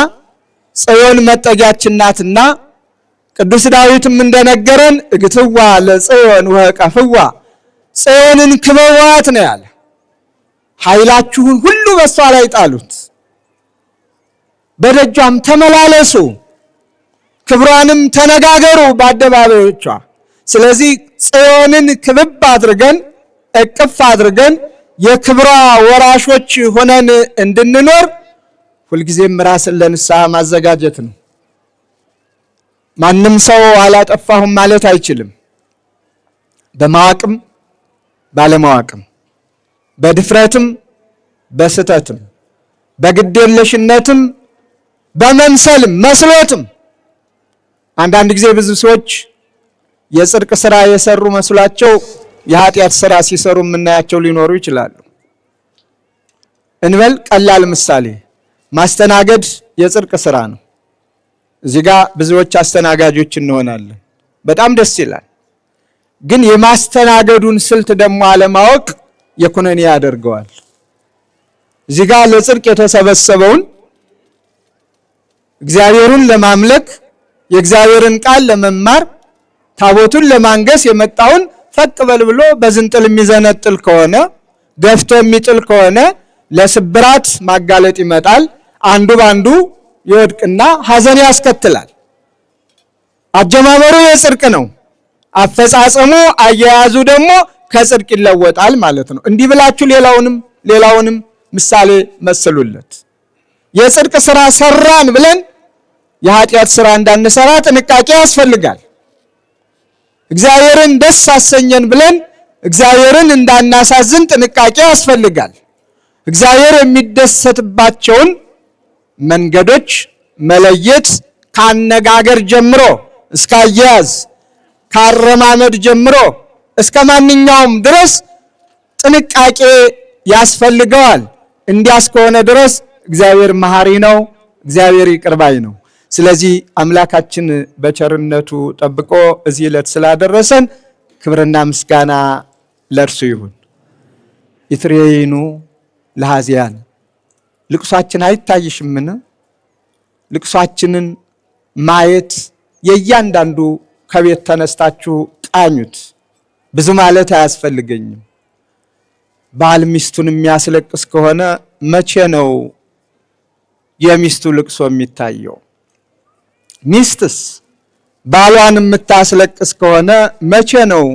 ጽዮን መጠጊያችን ናትና ቅዱስ ዳዊትም እንደነገረን እግትዋ ለጽዮን ወቀፍዋ፣ ጽዮንን ክበቧት ነው ያለ። ኃይላችሁን ሁሉ በሷ ላይ ጣሉት፣ በደጇም ተመላለሱ፣ ክብሯንም ተነጋገሩ በአደባባዮቿ። ስለዚህ ጽዮንን ክብብ አድርገን እቅፍ አድርገን የክብሯ ወራሾች ሆነን እንድንኖር ሁልጊዜም ራስን ለንስሐ ማዘጋጀት ነው። ማንም ሰው አላጠፋሁም ማለት አይችልም። በማወቅም ባለማወቅም፣ በድፍረትም በስተትም፣ በግዴለሽነትም በመምሰልም መስሎትም። አንዳንድ ጊዜ ብዙ ሰዎች የጽድቅ ስራ የሰሩ መስሏቸው የኃጢአት ስራ ሲሰሩ የምናያቸው ሊኖሩ ይችላሉ። እንበል ቀላል ምሳሌ፣ ማስተናገድ የጽድቅ ስራ ነው። እዚህ ጋር ብዙዎች አስተናጋጆች እንሆናለን፣ በጣም ደስ ይላል። ግን የማስተናገዱን ስልት ደግሞ አለማወቅ የኩነኔ ያደርገዋል። እዚህ ጋር ለጽድቅ የተሰበሰበውን እግዚአብሔርን ለማምለክ የእግዚአብሔርን ቃል ለመማር ታቦቱን ለማንገስ የመጣውን ፈቅ በል ብሎ በዝንጥል የሚዘነጥል ከሆነ ገፍቶ የሚጥል ከሆነ ለስብራት ማጋለጥ ይመጣል። አንዱ ባንዱ ይወድቅና ሐዘን ያስከትላል። አጀማመሩ የጽድቅ ነው፣ አፈጻጸሙ አያያዙ ደግሞ ከጽድቅ ይለወጣል ማለት ነው። እንዲህ ብላችሁ ሌላውንም ምሳሌ መስሉለት። የጽድቅ ስራ ሰራን ብለን የኃጢአት ስራ እንዳንሰራ ጥንቃቄ ያስፈልጋል። እግዚአብሔርን ደስ አሰኘን ብለን እግዚአብሔርን እንዳናሳዝን ጥንቃቄ ያስፈልጋል። እግዚአብሔር የሚደሰትባቸውን መንገዶች መለየት ካነጋገር ጀምሮ እስከ አያያዝ፣ ካረማመድ ጀምሮ እስከ ማንኛውም ድረስ ጥንቃቄ ያስፈልገዋል። እንዲያስ ከሆነ ድረስ እግዚአብሔር መሐሪ ነው፣ እግዚአብሔር ይቅር ባይ ነው። ስለዚህ አምላካችን በቸርነቱ ጠብቆ እዚህ ዕለት ስላደረሰን ክብርና ምስጋና ለእርሱ ይሁን። ይትሬይኑ ለሐዚያን ልቅሷችን አይታይሽምን? ልቅሷችንን ማየት የእያንዳንዱ ከቤት ተነስታችሁ ቃኙት። ብዙ ማለት አያስፈልገኝም። ባል ሚስቱን የሚያስለቅስ ከሆነ መቼ ነው የሚስቱ ልቅሶ የሚታየው? ሚስትስ ባሏን የምታስለቅስ ከሆነ መቼ ነው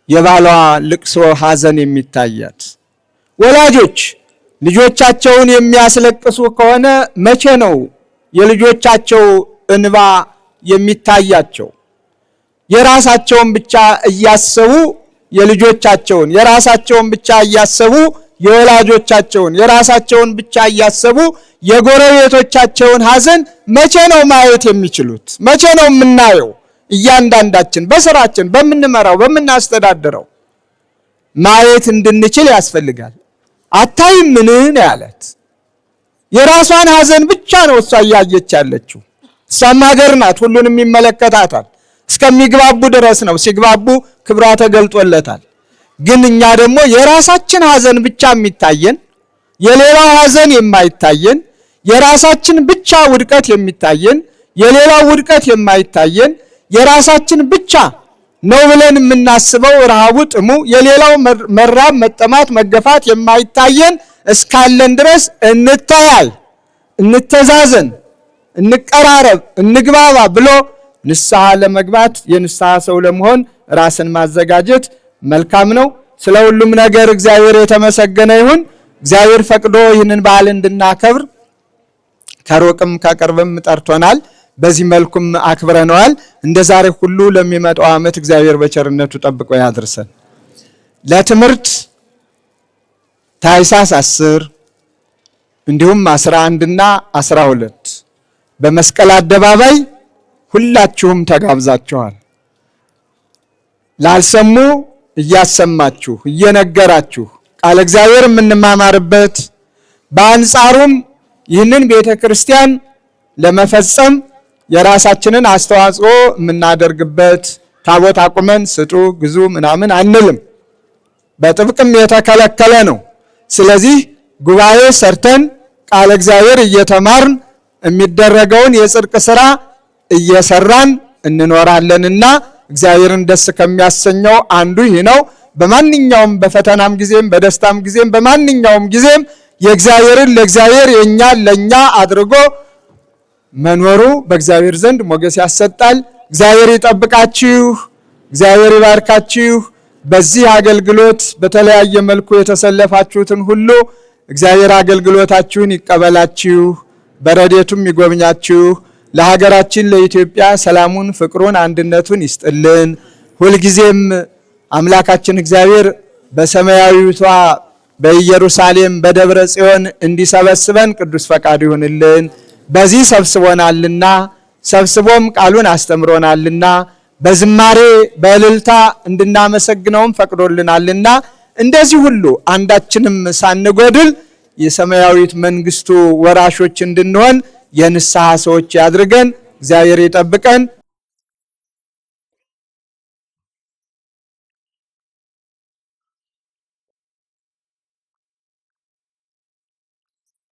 የባሏ ልቅሶ ሐዘን የሚታያት? ወላጆች ልጆቻቸውን የሚያስለቅሱ ከሆነ መቼ ነው የልጆቻቸው እንባ የሚታያቸው? የራሳቸውን ብቻ እያሰቡ የልጆቻቸውን፣ የራሳቸውን ብቻ እያሰቡ የወላጆቻቸውን፣ የራሳቸውን ብቻ እያሰቡ የጎረቤቶቻቸውን ሐዘን መቼ ነው ማየት የሚችሉት? መቼ ነው የምናየው? እያንዳንዳችን በስራችን በምንመራው በምናስተዳድረው ማየት እንድንችል ያስፈልጋል። አታይም ምን ያለት የራሷን ሐዘን ብቻ ነው እሷ እያየች ያለችው። እሷም ሀገር ናት፣ ሁሉንም ይመለከታታል። እስከሚግባቡ ድረስ ነው። ሲግባቡ ክብሯ ተገልጦለታል። ግን እኛ ደግሞ የራሳችን ሐዘን ብቻ የሚታየን፣ የሌላው ሐዘን የማይታየን፣ የራሳችን ብቻ ውድቀት የሚታየን፣ የሌላው ውድቀት የማይታየን፣ የራሳችን ብቻ ነው ብለን የምናስበው ረሃቡ፣ ጥሙ፣ የሌላው መራብ፣ መጠማት፣ መገፋት የማይታየን እስካለን ድረስ እንተያይ፣ እንተዛዘን፣ እንቀራረብ፣ እንግባባ ብሎ ንስሐ ለመግባት የንስሐ ሰው ለመሆን ራስን ማዘጋጀት መልካም ነው። ስለ ሁሉም ነገር እግዚአብሔር የተመሰገነ ይሁን። እግዚአብሔር ፈቅዶ ይህንን በዓል እንድናከብር ከሩቅም ከቅርብም ጠርቶናል። በዚህ መልኩም አክብረነዋል። እንደ ዛሬ ሁሉ ለሚመጣው ዓመት እግዚአብሔር በቸርነቱ ጠብቆ ያድርሰን። ለትምህርት ታኅሳስ 10 እንዲሁም 11 እና 12 በመስቀል አደባባይ ሁላችሁም ተጋብዛችኋል። ላልሰሙ እያሰማችሁ እየነገራችሁ ቃለ እግዚአብሔር የምንማማርበት በአንጻሩም ይህንን ቤተ ክርስቲያን ለመፈጸም የራሳችንን አስተዋጽኦ የምናደርግበት ታቦት አቁመን ስጡ ግዙ ምናምን አንልም። በጥብቅም የተከለከለ ነው። ስለዚህ ጉባኤ ሰርተን ቃለ እግዚአብሔር እየተማርን የሚደረገውን የጽድቅ ስራ እየሰራን እንኖራለንና እግዚአብሔርን ደስ ከሚያሰኘው አንዱ ይህ ነው። በማንኛውም በፈተናም ጊዜም በደስታም ጊዜም በማንኛውም ጊዜም የእግዚአብሔርን ለእግዚአብሔር የእኛን ለእኛ አድርጎ መኖሩ በእግዚአብሔር ዘንድ ሞገስ ያሰጣል። እግዚአብሔር ይጠብቃችሁ፣ እግዚአብሔር ይባርካችሁ። በዚህ አገልግሎት በተለያየ መልኩ የተሰለፋችሁትን ሁሉ እግዚአብሔር አገልግሎታችሁን ይቀበላችሁ፣ በረድኤቱም ይጎብኛችሁ። ለሀገራችን ለኢትዮጵያ ሰላሙን፣ ፍቅሩን፣ አንድነቱን ይስጥልን። ሁልጊዜም አምላካችን እግዚአብሔር በሰማያዊቷ በኢየሩሳሌም በደብረ ጽዮን እንዲሰበስበን ቅዱስ ፈቃዱ ይሁንልን። በዚህ ሰብስቦናልና ሰብስቦም ቃሉን አስተምሮናልና በዝማሬ በእልልታ እንድናመሰግነውም ፈቅዶልናልና እንደዚህ ሁሉ አንዳችንም ሳንጎድል የሰማያዊት መንግስቱ ወራሾች እንድንሆን የንስሐ ሰዎች ያድርገን። እግዚአብሔር ይጠብቀን።